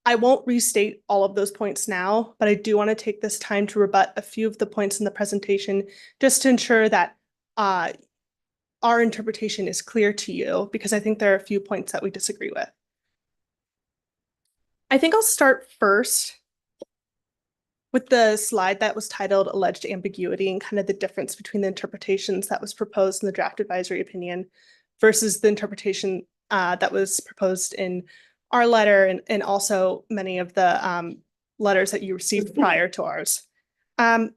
I won't restate all of those points now, but I do want to take this time to rebut a few of the points in the presentation just to ensure that our interpretation is clear to you, because I think there are a few points that we disagree with. I think I'll start first with the slide that was titled Alleged Ambiguity and kind of the difference between the interpretations that was proposed in the draft advisory opinion versus the interpretation that was proposed in our letter and also many of the letters that you received prior to ours. I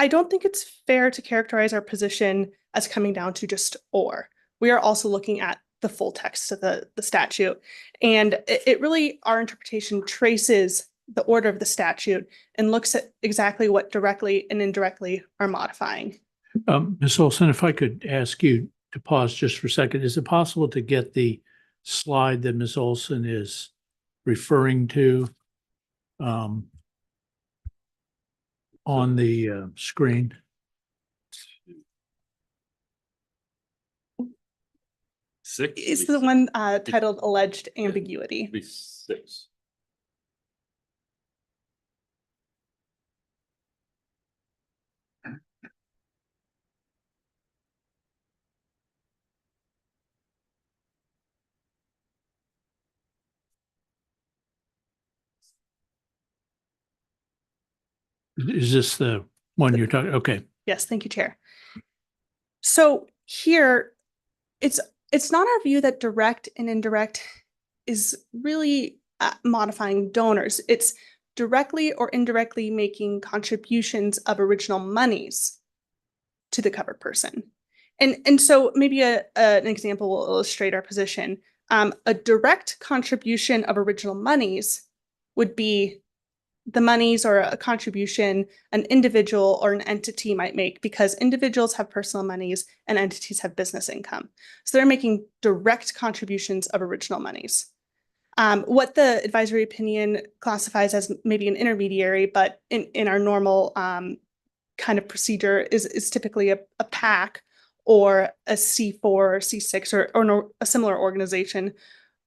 don't think it's fair to characterize our position as coming down to just or. We are also looking at the full text of the statute. And it really, our interpretation traces the order of the statute and looks at exactly what directly and indirectly are modifying. Ms. Olson, if I could ask you to pause just for a second, is it possible to get the slide that Ms. Olson is referring to on the screen? Six? It's the one titled Alleged Ambiguity. It'd be 6. Is this the one you're talking? Okay. Yes, thank you, Chair. So here, it's not our view that direct and indirect is really modifying donors. It's directly or indirectly making contributions of original monies to the covered person. And so maybe an example will illustrate our position. A direct contribution of original monies would be the monies or a contribution an individual or an entity might make, because individuals have personal monies and entities have business income. So they're making direct contributions of original monies. What the advisory opinion classifies as maybe an intermediary, but in our normal kind of procedure is typically a PAC or a C4 or C6 or a similar organization.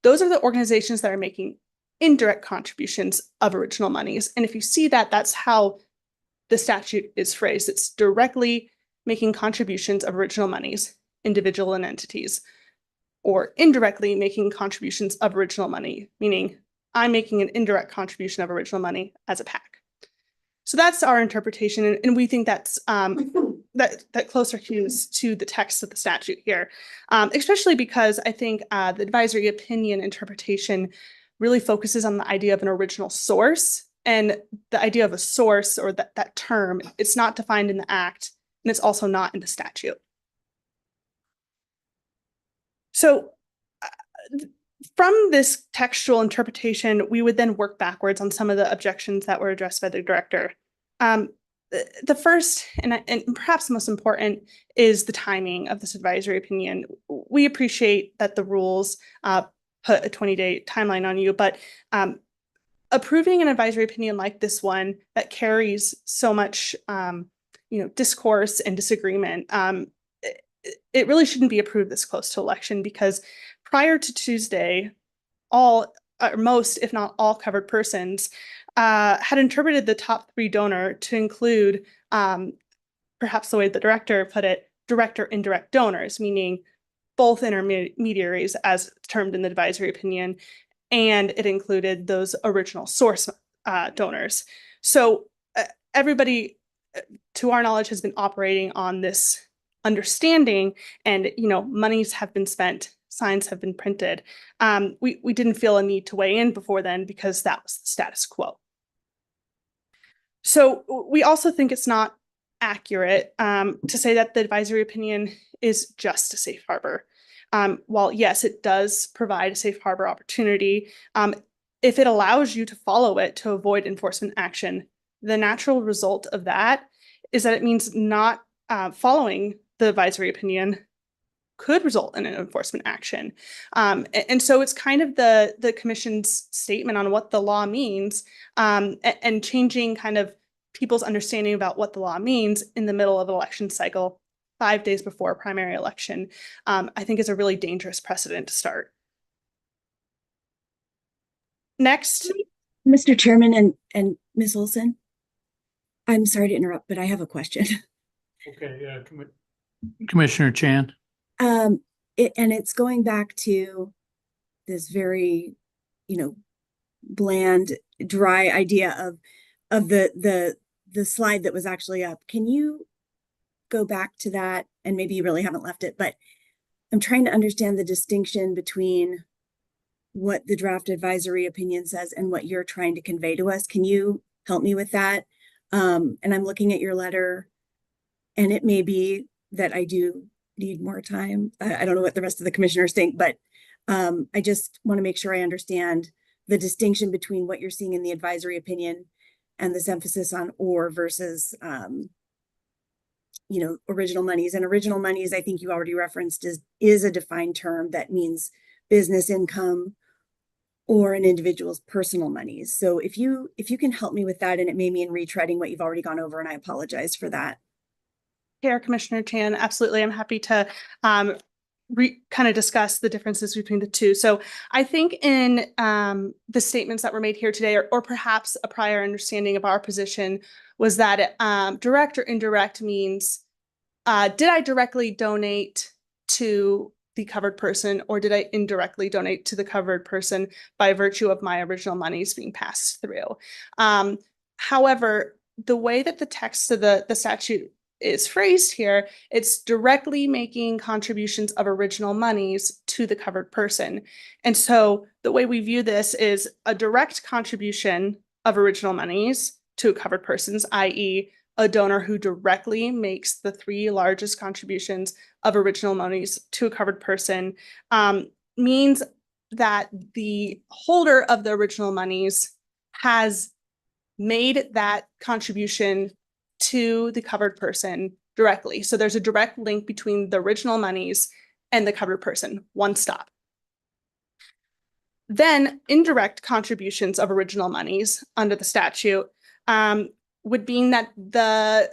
Those are the organizations that are making indirect contributions of original monies. And if you see that, that's how the statute is phrased. It's directly making contributions of original monies, individual and entities, or indirectly making contributions of original money, meaning I'm making an indirect contribution of original money as a PAC. So that's our interpretation, and we think that's that closer cues to the text of the statute here, especially because I think the advisory opinion interpretation really focuses on the idea of an original source, and the idea of a source, or that term, it's not defined in the act, and it's also not in the statute. So from this textual interpretation, we would then work backwards on some of the objections that were addressed by the director. The first, and perhaps most important, is the timing of this advisory opinion. We appreciate that the rules put a 20-day timeline on you, but approving an advisory opinion like this one that carries so much discourse and disagreement, it really shouldn't be approved this close to election, because prior to Tuesday, all or most, if not all, covered persons had interpreted the top 3 donor to include, perhaps the way the director put it, direct or indirect donors, meaning both intermediaries as termed in the advisory opinion, and it included those original source donors. So everybody, to our knowledge, has been operating on this understanding, and monies have been spent, signs have been printed. We didn't feel a need to weigh in before then, because that was the status quo. So we also think it's not accurate to say that the advisory opinion is just a safe harbor. While yes, it does provide a safe harbor opportunity, if it allows you to follow it to avoid enforcement action, the natural result of that is that it means not following the advisory opinion could result in an enforcement action. And so it's kind of the commission's statement on what the law means, and changing kind of people's understanding about what the law means in the middle of an election cycle, 5 days before a primary election, I think is a really dangerous precedent to start. Next. Mr. Chairman and Ms. Olson, I'm sorry to interrupt, but I have a question. Okay, Commissioner Chan. And it's going back to this very, bland, dry idea of the slide that was actually up. Can you go back to that? And maybe you really haven't left it, but I'm trying to understand the distinction between what the draft advisory opinion says and what you're trying to convey to us. Can you help me with that? And I'm looking at your letter, and it may be that I do need more time. I don't know what the rest of the commissioners think, but I just want to make sure I understand the distinction between what you're seeing in the advisory opinion and this emphasis on or versus, original monies. And original monies, I think you already referenced, is a defined term that means business income or an individual's personal monies. So if you can help me with that, and it may mean retreading what you've already gone over, and I apologize for that. Chair, Commissioner Chan, absolutely. I'm happy to kind of discuss the differences between the two. So I think in the statements that were made here today, or perhaps a prior understanding of our position, was that direct or indirect means, did I directly donate to the covered person, or did I indirectly donate to the covered person by virtue of my original monies being passed through? However, the way that the text of the statute is phrased here, it's directly making contributions of original monies to the covered person. And so the way we view this is a direct contribution of original monies to a covered persons, i.e. a donor who directly makes the 3 largest contributions of original monies to a covered person, means that the holder of the original monies has made that contribution to the covered person directly. So there's a direct link between the original monies and the covered person, one stop. Then indirect contributions of original monies under the statute would mean that the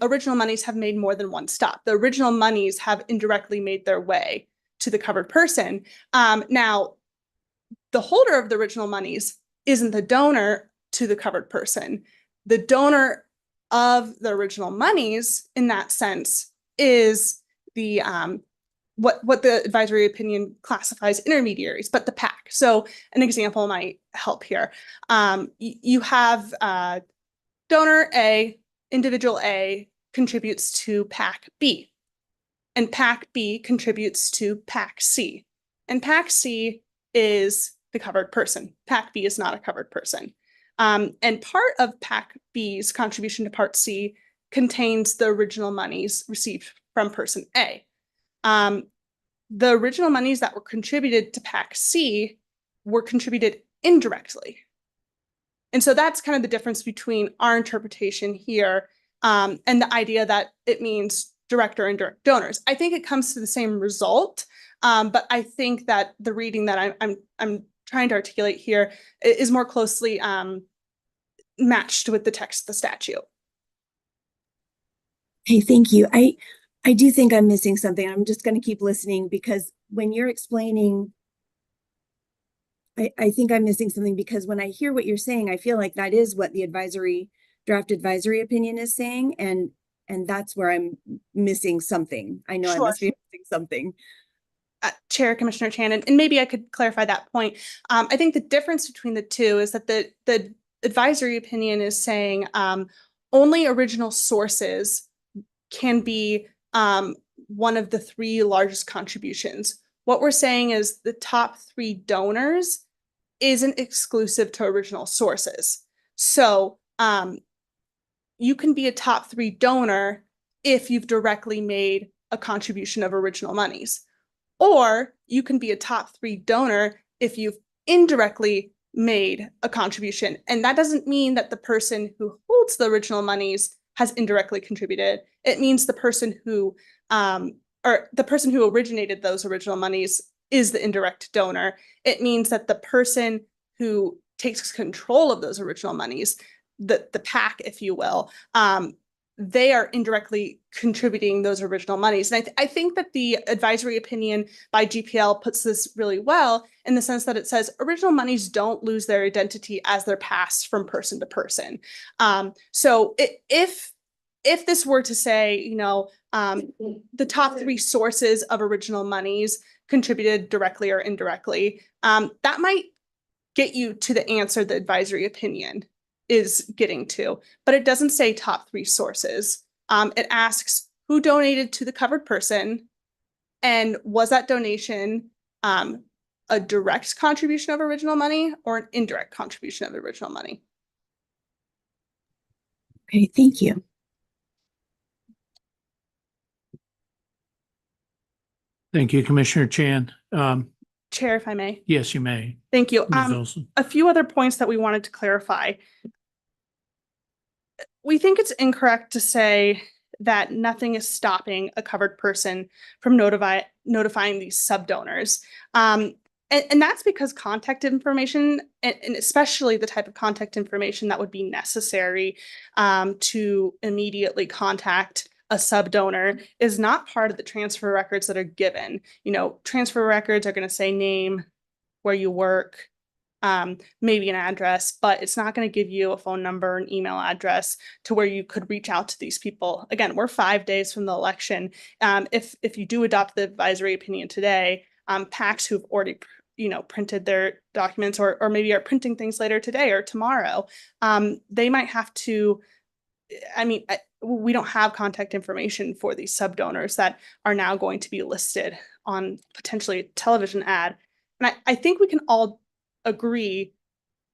original monies have made more than one stop. The original monies have indirectly made their way to the covered person. Now, the holder of the original monies isn't the donor to the covered person. The donor of the original monies, in that sense, is the what the advisory opinion classifies intermediaries, but the PAC. So an example might help here. You have donor A, individual A contributes to PAC B, and PAC B contributes to PAC C, and PAC C is the covered person. PAC B is not a covered person. And part of PAC B's contribution to Part C contains the original monies received from person A. The original monies that were contributed to PAC C were contributed indirectly. And so that's kind of the difference between our interpretation here and the idea that it means direct or indirect donors. I think it comes to the same result, but I think that the reading that I'm trying to articulate here is more closely matched with the text of the statute. Hey, thank you. I do think I'm missing something. I'm just going to keep listening because when you're explaining, I think I'm missing something because when I hear what you're saying, I feel like that is what the draft advisory opinion is saying. And that's where I'm missing something. I know I must be missing something. Chair, Commissioner Chan, and maybe I could clarify that point. I think the difference between the two is that the advisory opinion is saying only original sources can be one of the 3 largest contributions. What we're saying is the top 3 donors isn't exclusive to original sources. So you can be a top 3 donor if you've directly made a contribution of original monies. Or you can be a top 3 donor if you've indirectly made a contribution. And that doesn't mean that the person who holds the original monies has indirectly contributed. It means the person who originated those original monies is the indirect donor. It means that the person who takes control of those original monies, the PAC, if you will, they are indirectly contributing those original monies. And I think that the advisory opinion by GPL puts this really well in the sense that it says original monies don't lose their identity as they're passed from person to person. So if this were to say, you know, the top 3 sources of original monies contributed directly or indirectly, that might get you to the answer the advisory opinion is getting to, but it doesn't say top 3 sources. It asks who donated to the covered person, and was that donation a direct contribution of original money or an indirect contribution of original money? Okay, thank you. Thank you, Commissioner Chan. Chair, if I may. Yes, you may. Thank you. Ms. Olson. A few other points that we wanted to clarify. We think it's incorrect to say that nothing is stopping a covered person from notifying these subdonors. And that's because contact information, and especially the type of contact information that would be necessary to immediately contact a subdonor, is not part of the transfer records that are given. You know, transfer records are going to say name, where you work, maybe an address, but it's not going to give you a phone number, an email address to where you could reach out to these people. Again, we're 5 days from the election. If you do adopt the advisory opinion today, PACs who've already printed their documents or maybe are printing things later today or tomorrow. They might have to, we don't have contact information for these sub donors that are now going to be listed on potentially a television ad. And I think we can all agree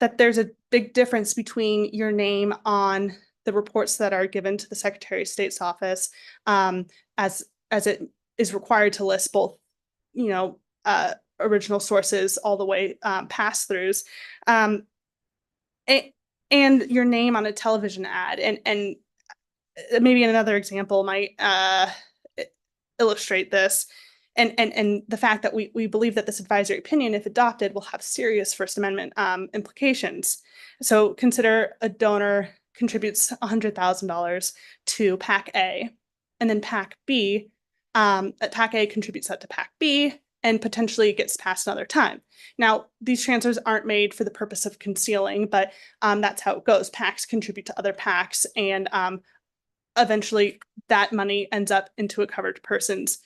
that there's a big difference between your name on the reports that are given to the Secretary of State's office, as it is required to list both, original sources all the way pass-throughs, and your name on a television ad. And maybe another example might illustrate this. And the fact that we believe that this advisory opinion, if adopted, will have serious First Amendment implications. So consider a donor contributes $100,000 to PAC A, and then PAC B, PAC A contributes that to PAC B, and potentially gets passed another time. Now, these transfers aren't made for the purpose of concealing, but that's how it goes. PACs contribute to other PACs, and eventually that money ends up into a covered person's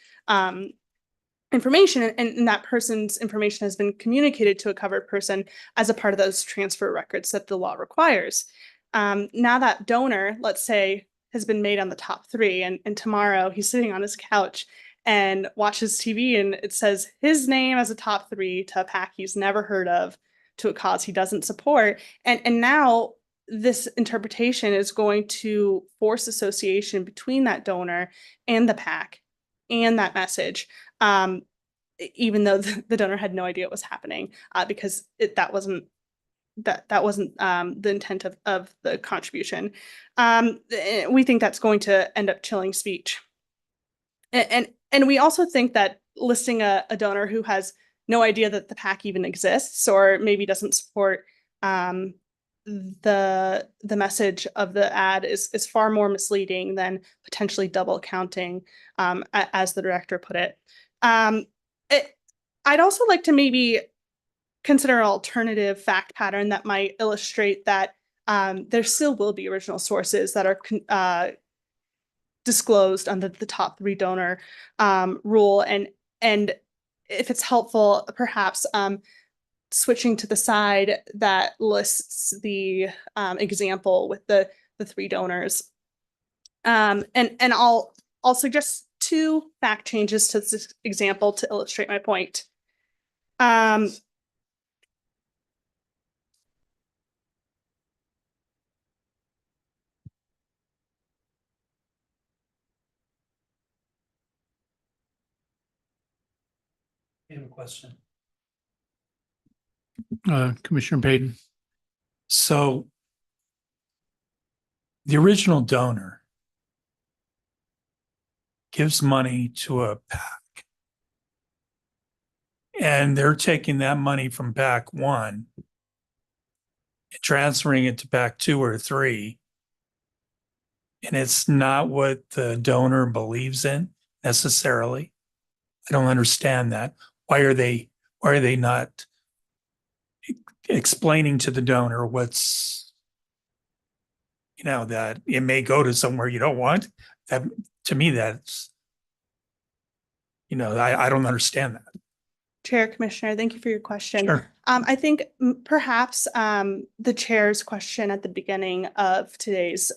information, and that person's information has been communicated to a covered person as a part of those transfer records that the law requires. Now that donor, let's say, has been made on the top three, and tomorrow he's sitting on his couch and watches TV and it says his name as a top three to a PAC he's never heard of, to a cause he doesn't support. And now this interpretation is going to force association between that donor and the PAC and that message, even though the donor had no idea what was happening, because that wasn't the intent of the contribution. We think that's going to end up chilling speech. And we also think that listing a donor who has no idea that the PAC even exists, or maybe doesn't support the message of the ad, is far more misleading than potentially double counting, as the director put it. I'd also like to maybe consider an alternative fact pattern that might illustrate that there still will be original sources that are disclosed under the top three donor rule, and if it's helpful, perhaps switching to the side that lists the example with the three donors, and I'll suggest two fact changes to this example to illustrate my point. I have a question. Commissioner Payton. So the original donor gives money to a PAC, and they're taking that money from PAC 1 and transferring it to PAC 2 or 3, and it's not what the donor believes in necessarily. I don't understand that. Why are they not explaining to the donor what's, that it may go to somewhere you don't want? That, to me, that's, I don't understand that. Chair, Commissioner, thank you for your question. Sure. I think perhaps the chair's question at the beginning of today's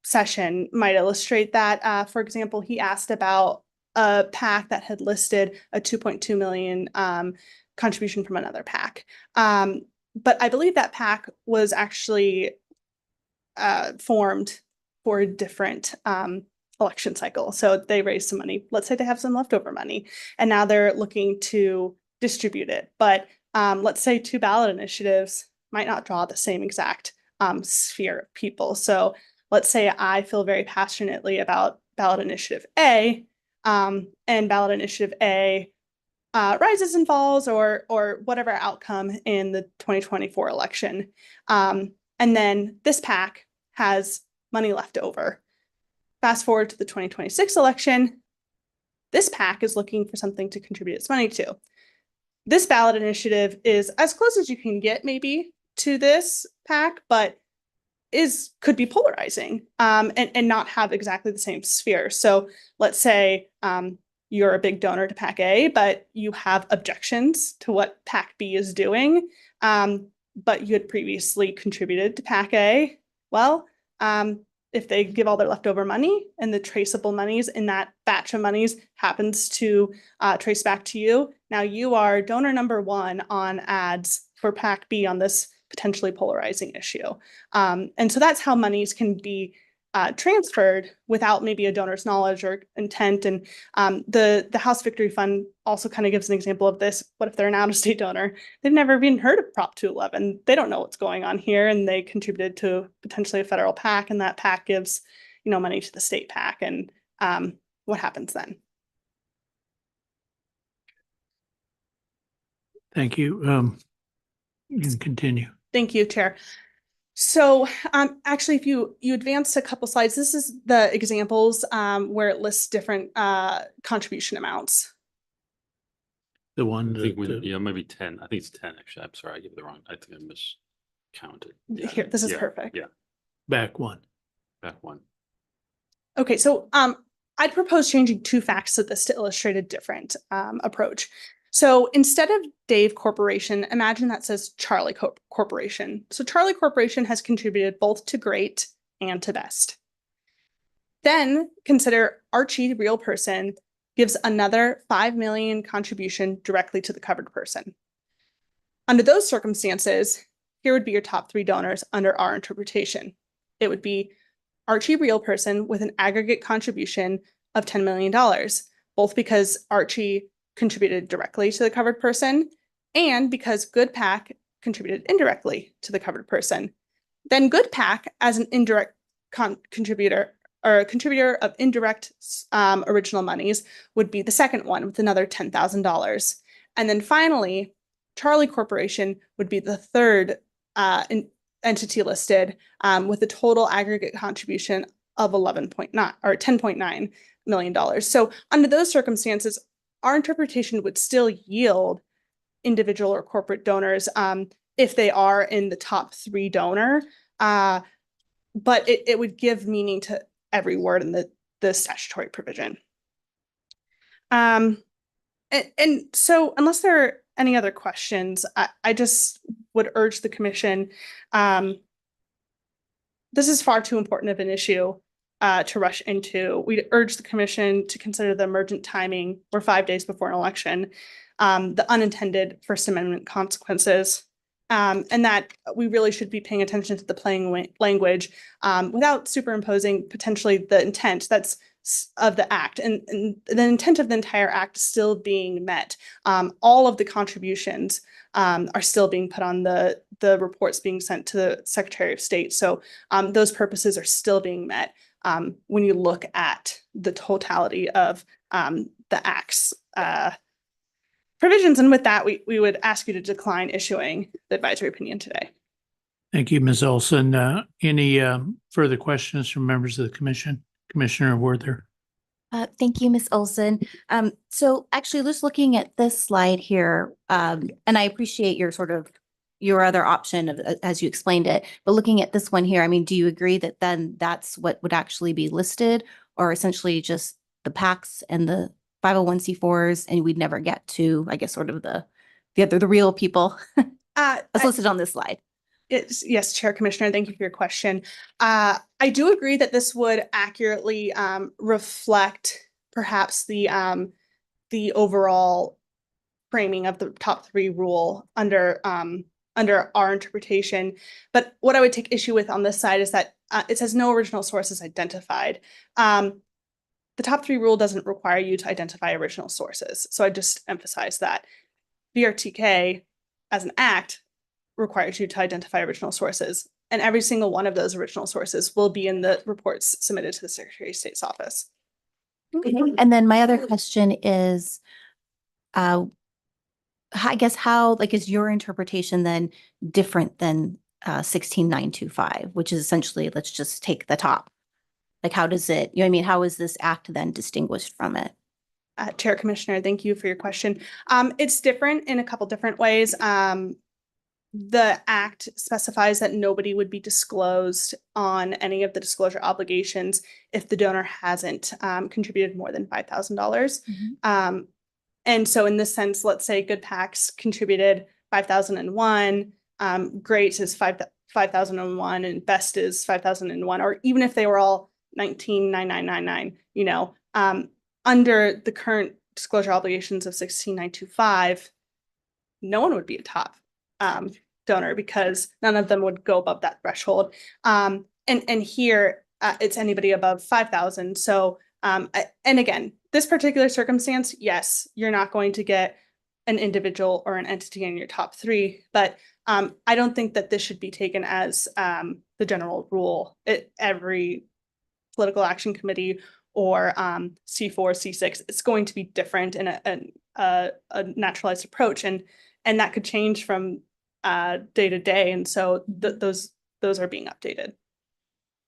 session might illustrate that. For example, he asked about a PAC that had listed a 2.2 million contribution from another PAC. But I believe that PAC was actually formed for a different election cycle. So they raised some money. Let's say they have some leftover money, and now they're looking to distribute it. But let's say two ballot initiatives might not draw the same exact sphere of people. So let's say I feel very passionately about ballot initiative A, and ballot initiative A rises and falls, or whatever outcome in the 2024 election. And then this PAC has money left over. Fast forward to the 2026 election, this PAC is looking for something to contribute its money to. This ballot initiative is as close as you can get maybe to this PAC, but could be polarizing, and not have exactly the same sphere. So let's say you're a big donor to PAC A, but you have objections to what PAC B is doing, but you had previously contributed to PAC A, well, if they give all their leftover money and the traceable monies in that batch of monies happens to trace back to you, now you are donor number one on ads for PAC B on this potentially polarizing issue. And so that's how monies can be transferred without maybe a donor's knowledge or intent. And the House Victory Fund also kind of gives an example of this. What if they're an out-of-state donor? They've never even heard of Prop 211. They don't know what's going on here, and they contributed to potentially a federal PAC, and that PAC gives, you know, money to the state PAC. And what happens then? Thank you. You can continue. Thank you, Chair. So actually, if you advance a couple slides, this is the examples The where it lists different contribution amounts. one I think that, yeah, maybe 10. I think it's 10 actually. I'm sorry, I gave it the wrong. I think I miscounted. Yeah. Here, this is Yeah, perfect. Yeah, back one. back one. Okay, so I'd propose changing two facts of this to illustrate a different approach. So instead of Dave Corporation, imagine that says Charlie Corporation. So Charlie Corporation has contributed both to Great and to Best. Then consider Archie, real person, gives another 5 million contribution directly to the covered person. Under those circumstances, here would be your top three donors under our interpretation. It would be Archie, real person, with an aggregate contribution of $10 million, both because Archie contributed directly to the covered person and because Good PAC contributed indirectly to the covered person. Then Good PAC, as an indirect contributor or a contributor of indirect original monies, would be the second one with another $10,000. And then finally, Charlie Corporation would be the third entity listed with a total aggregate contribution of $10.9 million. So under those circumstances, our interpretation would still yield individual or corporate donors if they are in the top three donor, but it would give meaning to every word in the statutory provision. And so unless there are any other questions, I just would urge the commission, this is far too important of an issue to rush into. We'd urge the commission to consider the emergent timing. We're 5 days before an election, the unintended First Amendment consequences, and that we really should be paying attention to the plain language without superimposing potentially the intent that's of the act, and the intent of the entire act still being met. All of the contributions are still being put on the reports being sent to the Secretary of State. So those purposes are still being met when you look at the totality of the act's provisions. And with that, we would ask you to decline issuing the advisory opinion today. Thank you, Ms. Olson. Any further questions from members of the commission? Commissioner Werther. Thank you, Ms. Olson. So actually just looking at this slide here, and I appreciate your other option of, as you explained it, but looking at this one here, I mean, do you agree that then that's what would actually be listed, or essentially just the PACs and the 501c4s, and we'd never get to, I guess, sort of the real people that's listed on this slide? Yes, Chair Commissioner, thank you for your question. I do agree that this would accurately reflect perhaps the overall framing of the top three rule under our interpretation. But what I would take issue with on this side is that it says no original sources identified. The top three rule doesn't require you to identify original sources. So I just emphasize that. VRTK as an act requires you to identify original sources, and every single one of those original sources will be in the reports submitted to the Secretary of State's office. Okay. And then my other question is, I guess how, is your interpretation then different than 16925, which is essentially, let's just take the top. How does it, how is this act then distinguished from it? Chair Commissioner, thank you for your question. It's different in a couple different ways. the act specifies that nobody would be disclosed on any of the disclosure obligations if the donor hasn't contributed more than $5,000. And so in this sense, let's say Good Packs contributed 5,001, Great is 5,001, and Best is 5,001, or even if they were all 19,9999, you know, under the current disclosure obligations of 16,925, no one would be a top donor because none of them would go above that threshold. And here it's anybody above 5,000. So, and again, this particular circumstance, yes, you're not going to get an individual or an entity in your top three, but I don't think that this should be taken as the general rule. Every political action committee or C4, C6, it's going to be different in a naturalized approach, and that could change from day to day, and so those are being updated.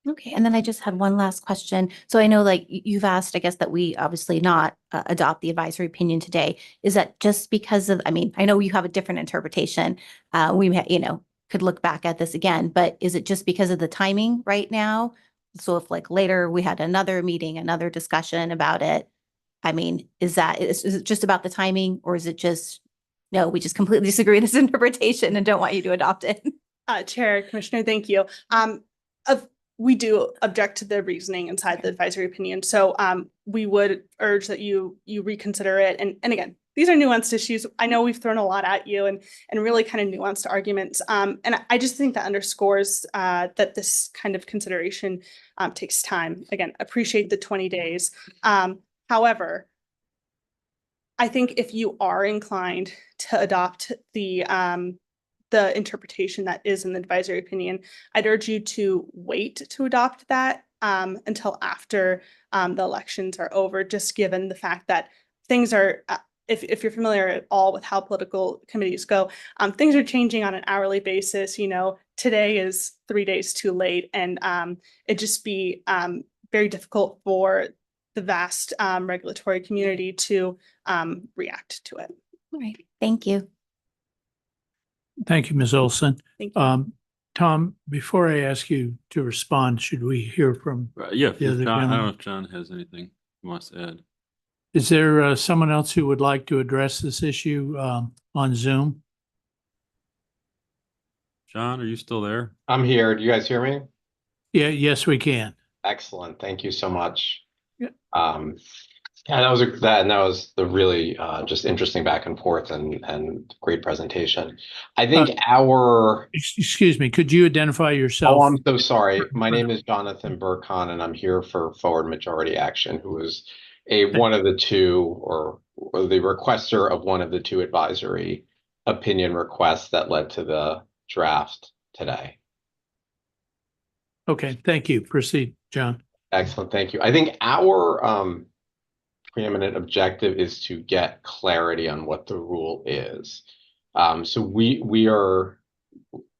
Okay, and then I just had one last question. So I know like you've asked, I guess, that we obviously not adopt the advisory opinion today. Is that just because of, I mean, I know you have a different interpretation. We, you know, could look back at this again, but is it just because of the timing right now? So if like later we had another meeting, another discussion about it, I mean, is it just about the timing, or is it just, no, we just completely disagree with this interpretation and don't want you to adopt it? Chair, Commissioner, thank you. We do object to the reasoning inside the advisory opinion. So we would urge that you reconsider it. And again, these are nuanced issues. I know we've thrown a lot at you and really kind of nuanced arguments. And I just think that underscores that this kind of consideration takes time. Again, appreciate the 20 days. However, I think if you are inclined to adopt the interpretation that is in the advisory opinion, I'd urge you to wait to adopt that until after the elections are over, just given the fact that things are, if you're familiar at all with how political committees go, things are changing on an hourly basis. You know, today is 3 days too late, and it'd just be very difficult for the vast regulatory community to react to it. All right, thank you. Thank you, Ms. Olson. Thank you. Tom, before I ask you to respond, should we hear from, Yeah, The other John, I don't gentleman. know if John has anything he wants to add. is there someone else who would like to address this issue on Zoom? John, are you still there? I'm here. Do you guys hear me? Yeah, yes, we can. Excellent. Thank you so much. Yeah. And that was the really just interesting back and forth and great presentation. I think Excuse me, could you identify yourself? Oh, I'm so sorry. My name is Jonathan Burkhan, and I'm here for Forward Majority Action, who is one of the two, or the requester of one of the two advisory opinion requests that led to the draft today. Okay, thank you. Proceed, John. Excellent. Thank you. I think our preeminent objective is to get clarity on what the rule is. So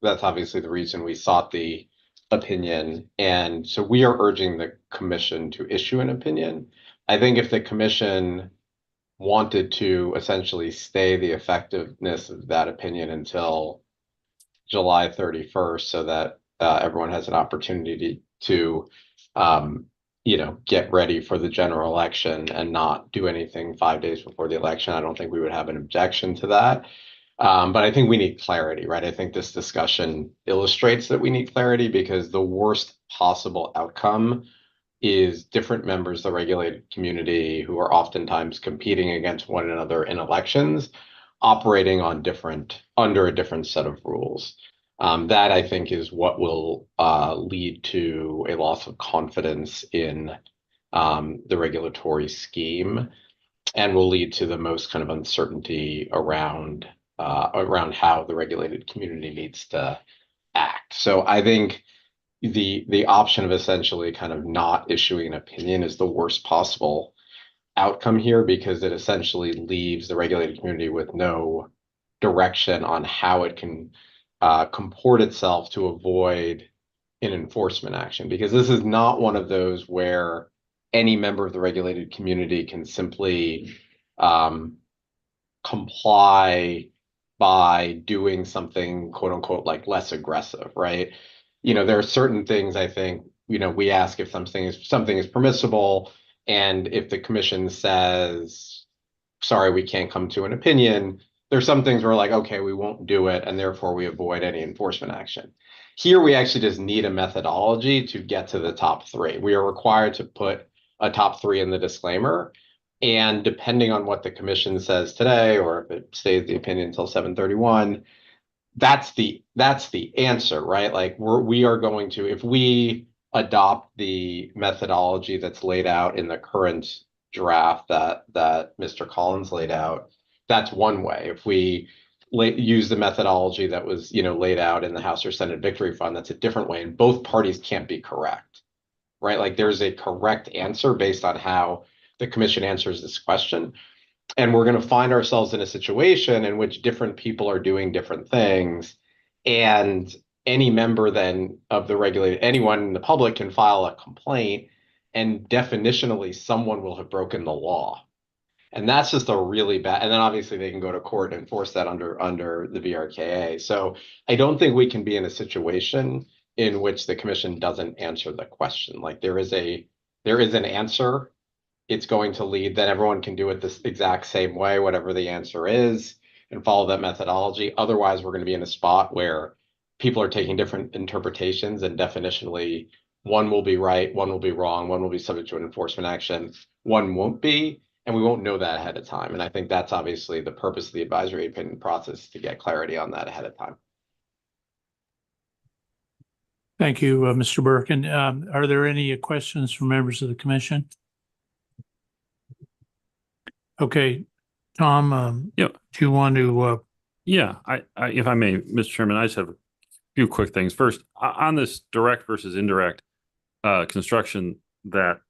that's obviously the reason we sought the opinion. And so we are urging the commission to issue an opinion. I think if the commission wanted to essentially stay the effectiveness of that opinion until July 31st, so that everyone has an opportunity to get ready for the general election and not do anything 5 days before the election, I don't think we would have an objection to that. But I think we need clarity, right? I think this discussion illustrates that we need clarity, because the worst possible outcome is different members of the regulated community, who are oftentimes competing against one another in elections, operating under a different set of rules. That, I think, is what will lead to a loss of confidence in the regulatory scheme, and will lead to the most kind of uncertainty around how the regulated community needs to act. So I think the option of essentially kind of not issuing an opinion is the worst possible outcome here, because it essentially leaves the regulated community with no direction on how it can comport itself to avoid an enforcement action, because this is not one of those where any member of the regulated community can simply comply by doing something quote unquote like less aggressive, right? There are certain things I think, we ask if something is permissible, and if the commission says, sorry, we can't come to an opinion, there's some things where like, okay, we won't do it, and therefore we avoid any enforcement action. Here, we actually just need a methodology to get to the top three. We are required to put a top three in the disclaimer. And depending on what the commission says today, or if it stays the opinion until 7/31, that's the answer, right? Like we are going to, if we adopt the methodology that's laid out in the current draft that Mr. Collins laid out, that's one way. If we use the methodology that was laid out in the House or Senate Victory Fund, that's a different way, and both parties can't be correct, right? Like there's a correct answer based on how the commission answers this question. And we're going to find ourselves in a situation in which different people are doing different things. And any member then of the regulated, anyone in the public can file a complaint, and definitionally someone will have broken the law. And that's just a really bad, and then obviously they can go to court and enforce that under the VRKA. So I don't think we can be in a situation in which the commission doesn't answer the question. Like there is an answer. It's going to lead, then everyone can do it this exact same way, whatever the answer is, and follow that methodology. Otherwise, we're going to be in a spot where people are taking different interpretations, and definitionally, one will be right, one will be wrong, one will be subject to an enforcement action, one won't be, and we won't know that ahead of time. And I think that's obviously the purpose of the advisory opinion process, to get clarity on that ahead of time. Thank you, Mr. Birkin. Are there any questions from members of the commission? Okay, Tom, Yeah. do you want to, Yeah, I, if I may, Mr. Chairman, I just have a few quick things. First, on this direct versus indirect construction that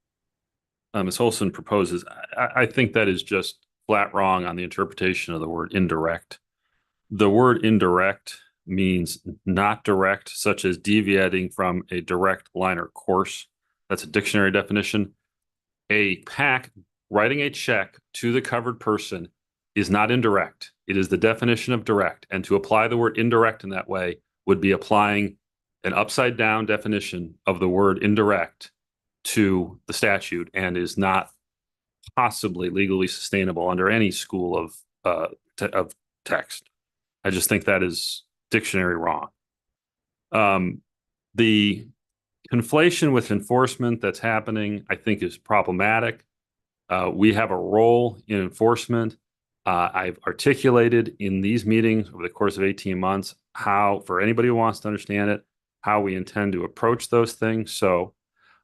Ms. Olson proposes, I think that is just flat wrong on the interpretation of the word indirect. The word indirect means not direct, such as deviating from a direct line or course. That's a dictionary definition. A PAC writing a check to the covered person is not indirect. It is the definition of direct. And to apply the word indirect in that way would be applying an upside down definition of the word indirect to the statute, and is not possibly legally sustainable under any school of text. I just think that is dictionary wrong. The conflation with enforcement that's happening, I think, is problematic. We have a role in enforcement. I've articulated in these meetings over the course of 18 months how, for anybody who wants to understand it, how we intend to approach those things. So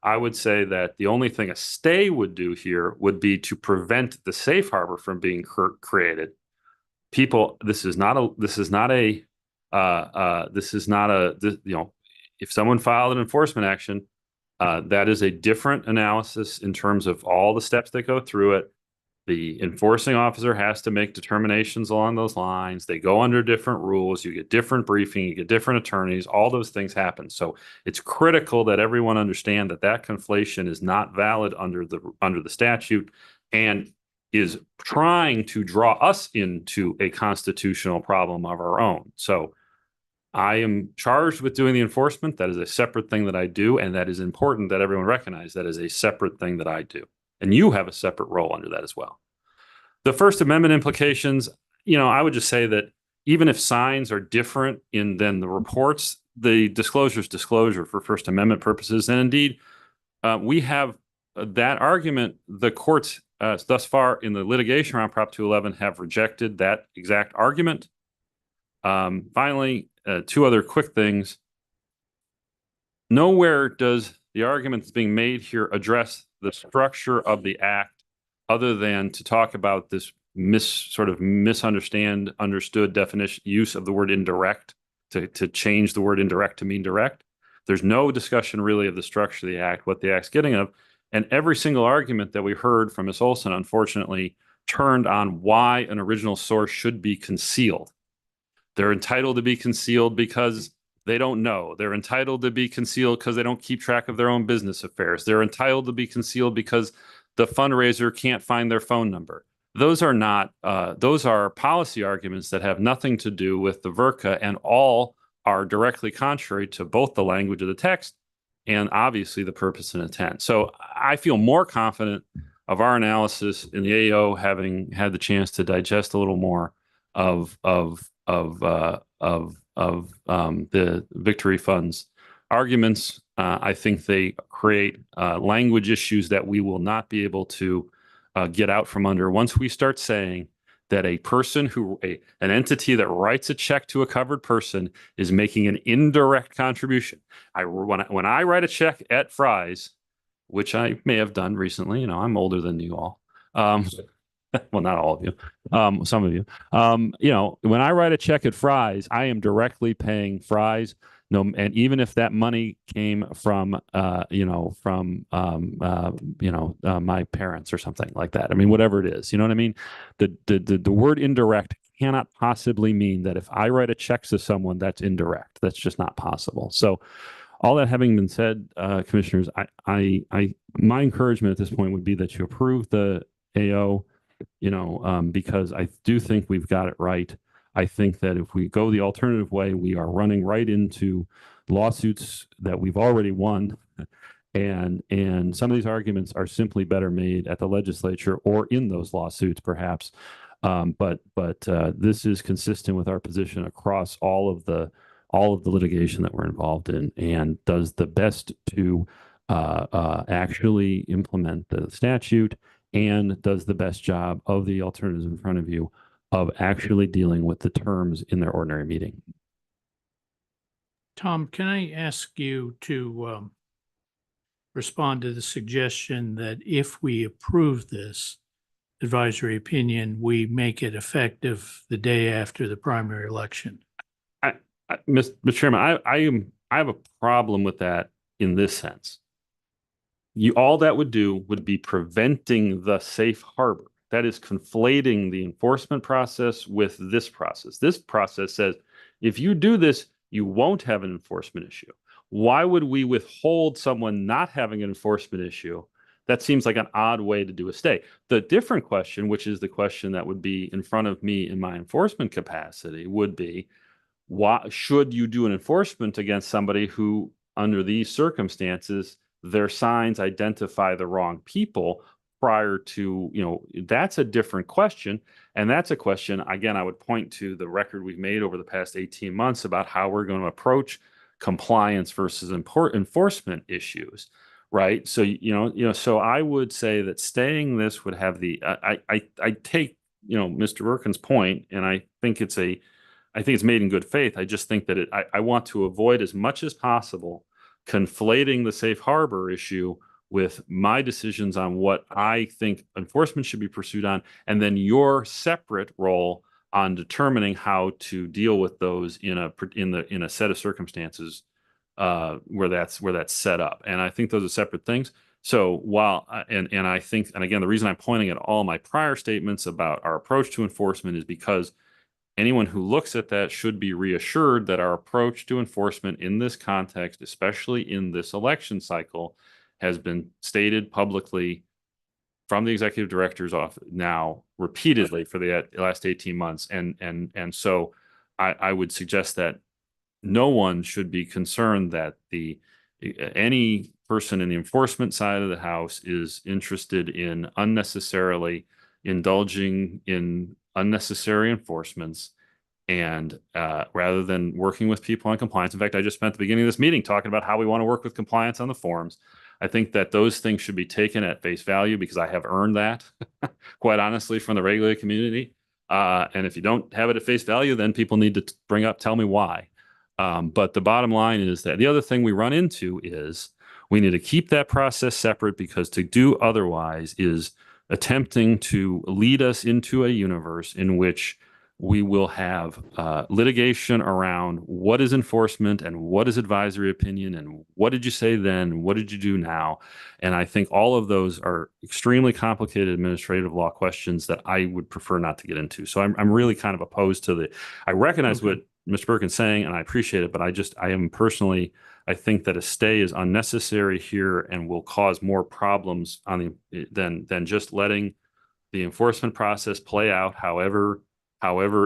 I would say that the only thing a stay would do here would be to prevent the safe harbor from being created. People, if someone filed an enforcement action, that is a different analysis in terms of all the steps that go through it. The enforcing officer has to make determinations along those lines. They go under different rules. You get different briefing, you get different attorneys, all those things happen. So it's critical that everyone understand that that conflation is not valid under the statute, and is trying to draw us into a constitutional problem of our own. So I am charged with doing the enforcement. That is a separate thing that I do, and that is important that everyone recognize that is a separate thing that I do. And you have a separate role under that as well. The First Amendment implications, I would just say that even if signs are different than the reports, the disclosure is disclosure for First Amendment purposes. And indeed, we have that argument. The courts thus far in the litigation around Prop 211 have rejected that exact argument. Finally, two other quick things. Nowhere does the argument that's being made here address the structure of the act, other than to talk about this understood definition, use of the word indirect, to change the word indirect to mean direct. There's no discussion really of the structure of the act, what the act's getting of. And every single argument that we heard from Ms. Olson, unfortunately, turned on why an original source should be concealed. They're entitled to be concealed because they don't know. They're entitled to be concealed because they don't keep track of their own business affairs. They're entitled to be concealed because the fundraiser can't find their phone number. those are not, those are policy arguments that have nothing to do with the VRCA and all are directly contrary to both the language of the text and obviously the purpose and intent. So I feel more confident of our analysis in the AO having had the chance to digest a little more of the Victory Fund's arguments. I think they create language issues that we will not be able to get out from under once we start saying that a person an entity that writes a check to a covered person is making an indirect contribution. When I write a check at Fry's, which I may have done recently, you know, I'm older than you all. Well, not all of you, some of you. You know, when I write a check at Fry's, I am directly paying Fry's. No, and even if that money came from, my parents or something like that. I mean, whatever it is, you know what I mean? The word indirect cannot possibly mean that if I write a check to someone, that's indirect. That's just not possible. So, all that having been said, commissioners, my encouragement at this point would be that you approve the AO, because I do think we've got it right. I think that if we go the alternative way, we are running right into lawsuits that we've already won. And some of these arguments are simply better made at the legislature or in those lawsuits, perhaps. But this is consistent with our position across all of the litigation that we're involved in, and does the best to actually implement the statute, and does the best job of the alternatives in front of you of actually dealing with the terms in their ordinary meeting. Tom, can I ask you to respond to the suggestion that if we approve this advisory opinion, we make it effective the day after the primary election? Mr. Chairman, I have a problem with that in this sense. All that would do would be preventing the safe harbor. That is conflating the enforcement process with this process. This process says, if you do this, you won't have an enforcement issue. Why would we withhold someone not having an enforcement issue? That seems like an odd way to do a stay. The different question, which is the question that would be in front of me in my enforcement capacity, would be, why should you do an enforcement against somebody who, under these circumstances, their signs identify the wrong people prior to, that's a different question. And that's a question, again, I would point to the record we've made over the past 18 months about how we're going to approach compliance versus enforcement issues, right? So, so I would say that staying this would have I take, Mr. Wirtgen's point, and I think it's made in good faith. I just think that I want to avoid as much as possible conflating the safe harbor issue with my decisions on what I think enforcement should be pursued on, and then your separate role on determining how to deal with those in a set of circumstances where that's set up. And I think those are separate things. So while and I think, and again, the reason I'm pointing at all my prior statements about our approach to enforcement is because anyone who looks at that should be reassured that our approach to enforcement in this context, especially in this election cycle, has been stated publicly from the executive director's office now repeatedly for the last 18 months. And so I would suggest that no one should be concerned that any person in the enforcement side of the house is interested in unnecessarily indulging in unnecessary enforcements, and rather than working with people on compliance. In fact, I just spent the beginning of this meeting talking about how we want to work with compliance on the forms. I think that those things should be taken at face value because I have earned that, quite honestly, from the regulated community. And if you don't have it at face value, then people need to tell me why. But the bottom line is that the other thing we run into is we need to keep that process separate, because to do otherwise is attempting to lead us into a universe in which we will have litigation around what is enforcement and what is advisory opinion and what did you say then, what did you do now? And I think all of those are extremely complicated administrative law questions that I would prefer not to get into. So I'm really kind of opposed to I recognize what Mr. Wirtgen's saying, and I appreciate it, but I think that a stay is unnecessary here and will cause more problems than just letting the enforcement process play out however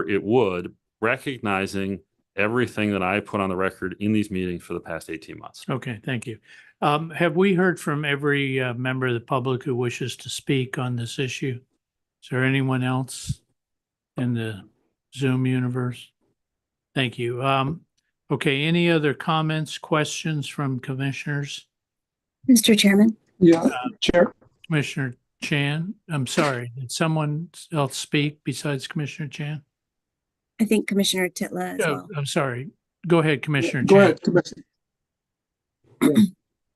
it would, recognizing everything that I put on the record in these meetings for the past 18 months. Okay, thank you. Have we heard from every member of the public who wishes to speak on this issue? Is there anyone else in the Zoom universe? Thank you. Okay, any other comments, questions from commissioners? Mr. Chairman? Yeah, Chair. Commissioner Chan, I'm sorry, did someone else speak besides Commissioner Chan? I think Commissioner Titla as Oh, well. I'm sorry. Go ahead, Commissioner Go Chan. ahead, Commissioner.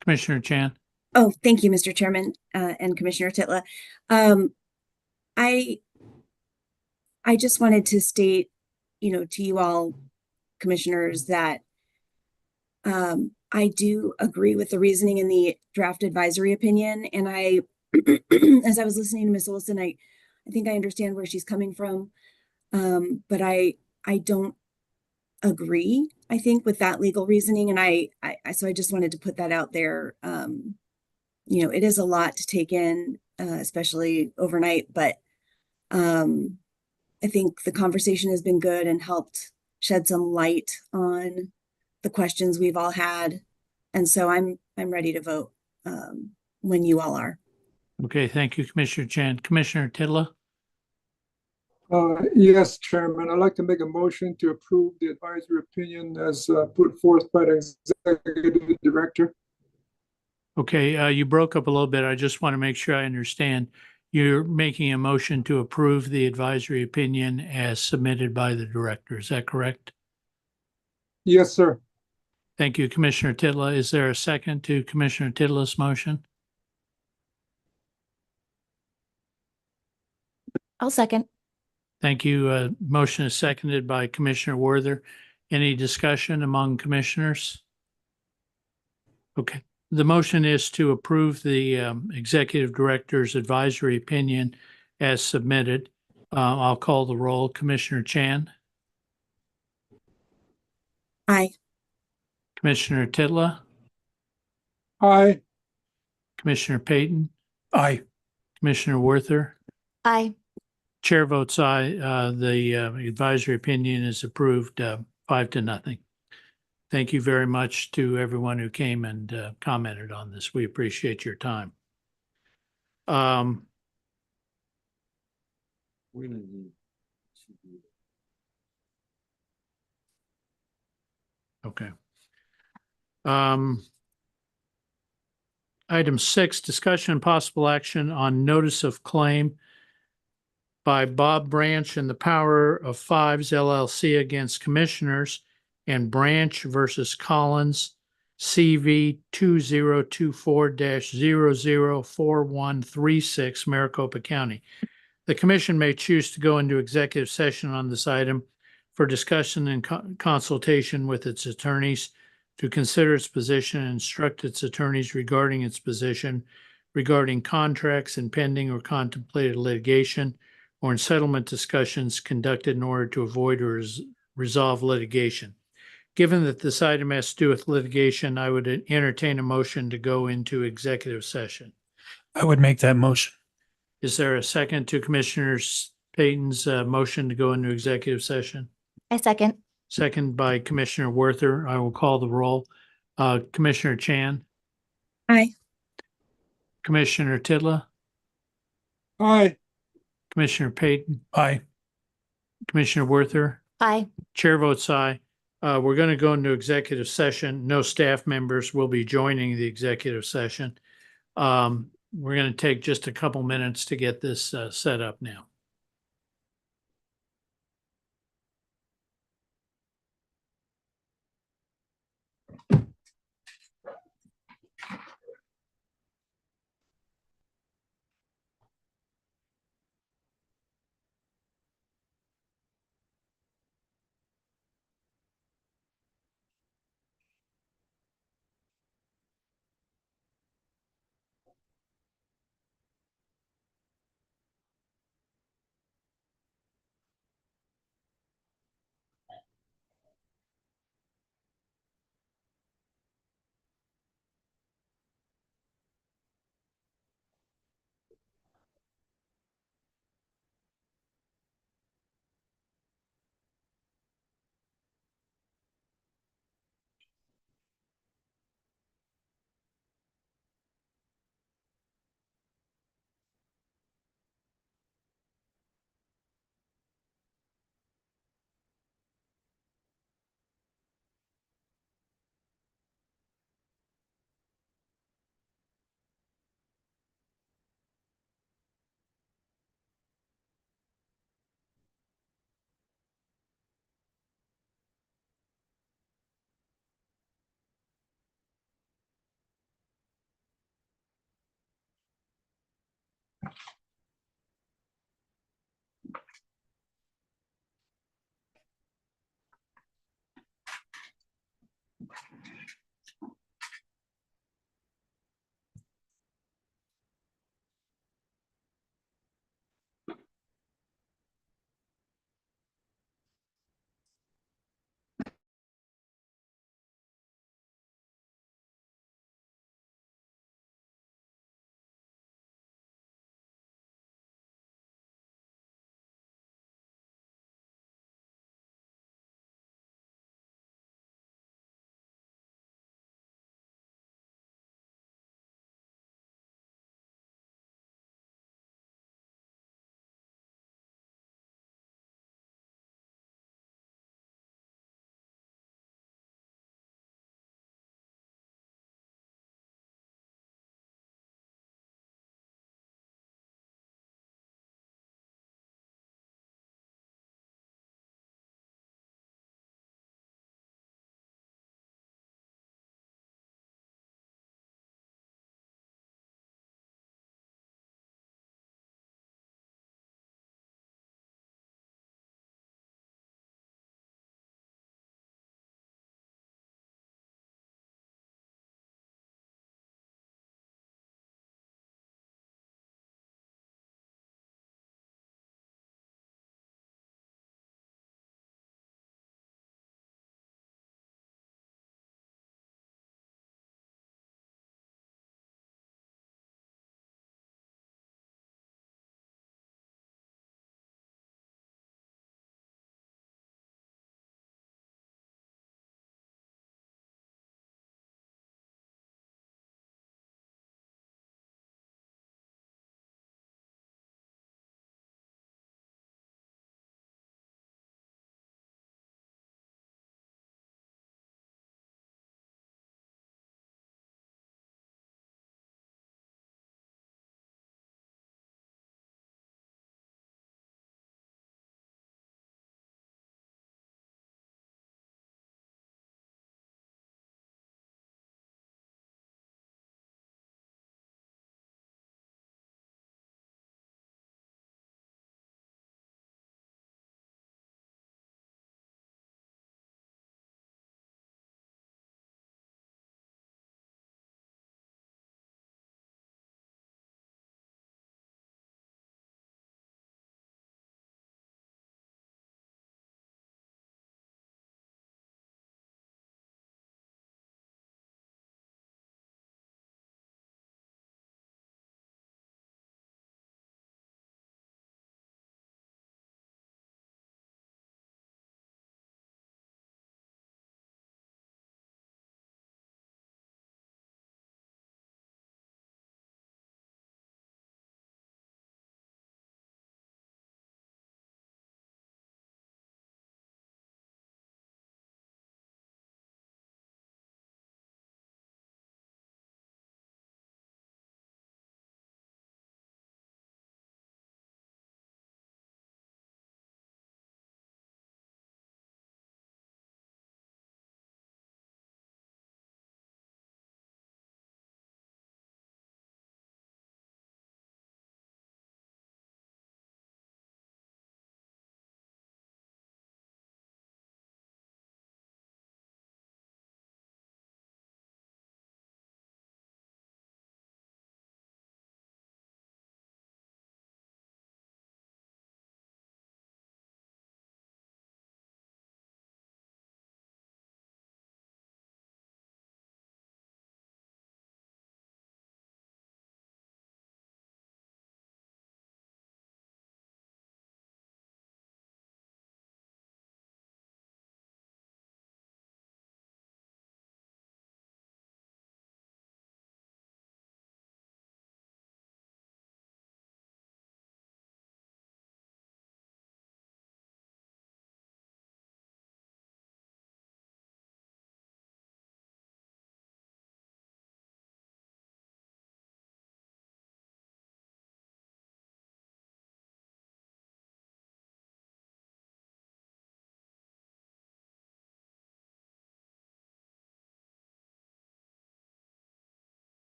Commissioner Chan. Oh, thank you, Mr. Chairman, and Commissioner Titla. I just wanted to state, to you all commissioners that I do agree with the reasoning in the draft advisory opinion. And I, as I was listening to Ms. Olson, I think I understand where she's coming from. But I don't agree, I think, with that legal reasoning. And so I just wanted to put that out there. It is a lot to take in, especially overnight, but I think the conversation has been good and helped shed some light on the questions we've all had. And so I'm ready to vote when you all are. Okay, thank you, Commissioner Chan. Commissioner Titla. Yes, Chairman, I'd like to make a motion to approve the advisory opinion as put forth by the executive director. Okay, you broke up a little bit. I just want to make sure I understand. You're making a motion to approve the advisory opinion as submitted by the director. Is that correct? Yes, sir. Thank you, Commissioner Titla. Is there a second to Commissioner Titla's motion? I'll second. Thank you. Motion is seconded by Commissioner Werther. Any discussion among commissioners? Okay. The motion is to approve the executive director's advisory opinion as submitted. I'll call the roll. Commissioner Chan, Aye. Commissioner Titla, Aye. Commissioner Payton, Aye. Commissioner Werther. Aye. Chair votes aye. The advisory opinion is approved 5-0. Thank you very much to everyone who came and commented on this. We appreciate your time. Okay. Item 6, discussion and possible action on notice of claim by Bob Branch and the Power of Fives LLC against commissioners and Branch versus Collins CV 2024-004136 Maricopa County. The commission may choose to go into executive session on this item for discussion and consultation with its attorneys to consider its position and instruct its attorneys regarding its position, regarding contracts and pending or contemplated litigation, or in settlement discussions conducted in order to avoid or resolve litigation. Given that this item has to do with litigation, I would entertain a motion to go into executive session. I would make that motion. Is there a second to Commissioner Payton's motion to go into executive session? I second. Second by Commissioner Werther. I will call the roll. Commissioner Chan, Aye. Commissioner Titla, Aye. Commissioner Payton, Aye. Commissioner Werther. Aye. Chair votes aye. We're going to go into executive session. No staff members will be joining the executive session. We're going to take just a couple minutes to get this set up now.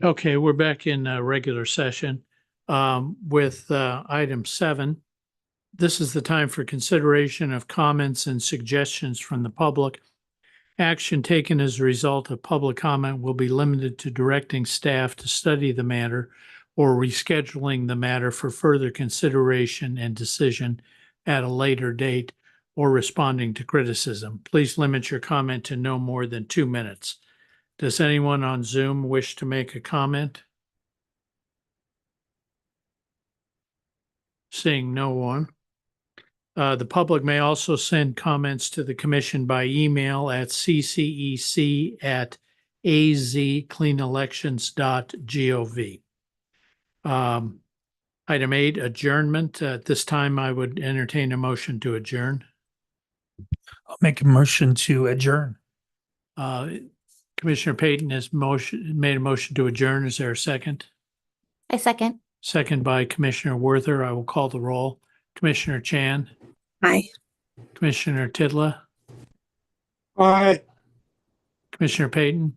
Okay, we're back in regular session with item 7. This is the time for consideration of comments and suggestions from the public. Action taken as a result of public comment will be limited to directing staff to study the matter or rescheduling the matter for further consideration and decision at a later date or responding to criticism. Please limit your comment to no more than 2 minutes. Does anyone on Zoom wish to make a comment? Seeing no one. The public may also send comments to the commission by email at ccec@azcleanelections.gov. Item 8, adjournment. At this time, I would entertain a motion to adjourn. I'll make a motion to adjourn. Commissioner Payton has made a motion to adjourn. Is there a second? I second. Second by Commissioner Werther. I will call the roll. Commissioner Chan, Aye. Commissioner Tidla, Aye. Commissioner Payton,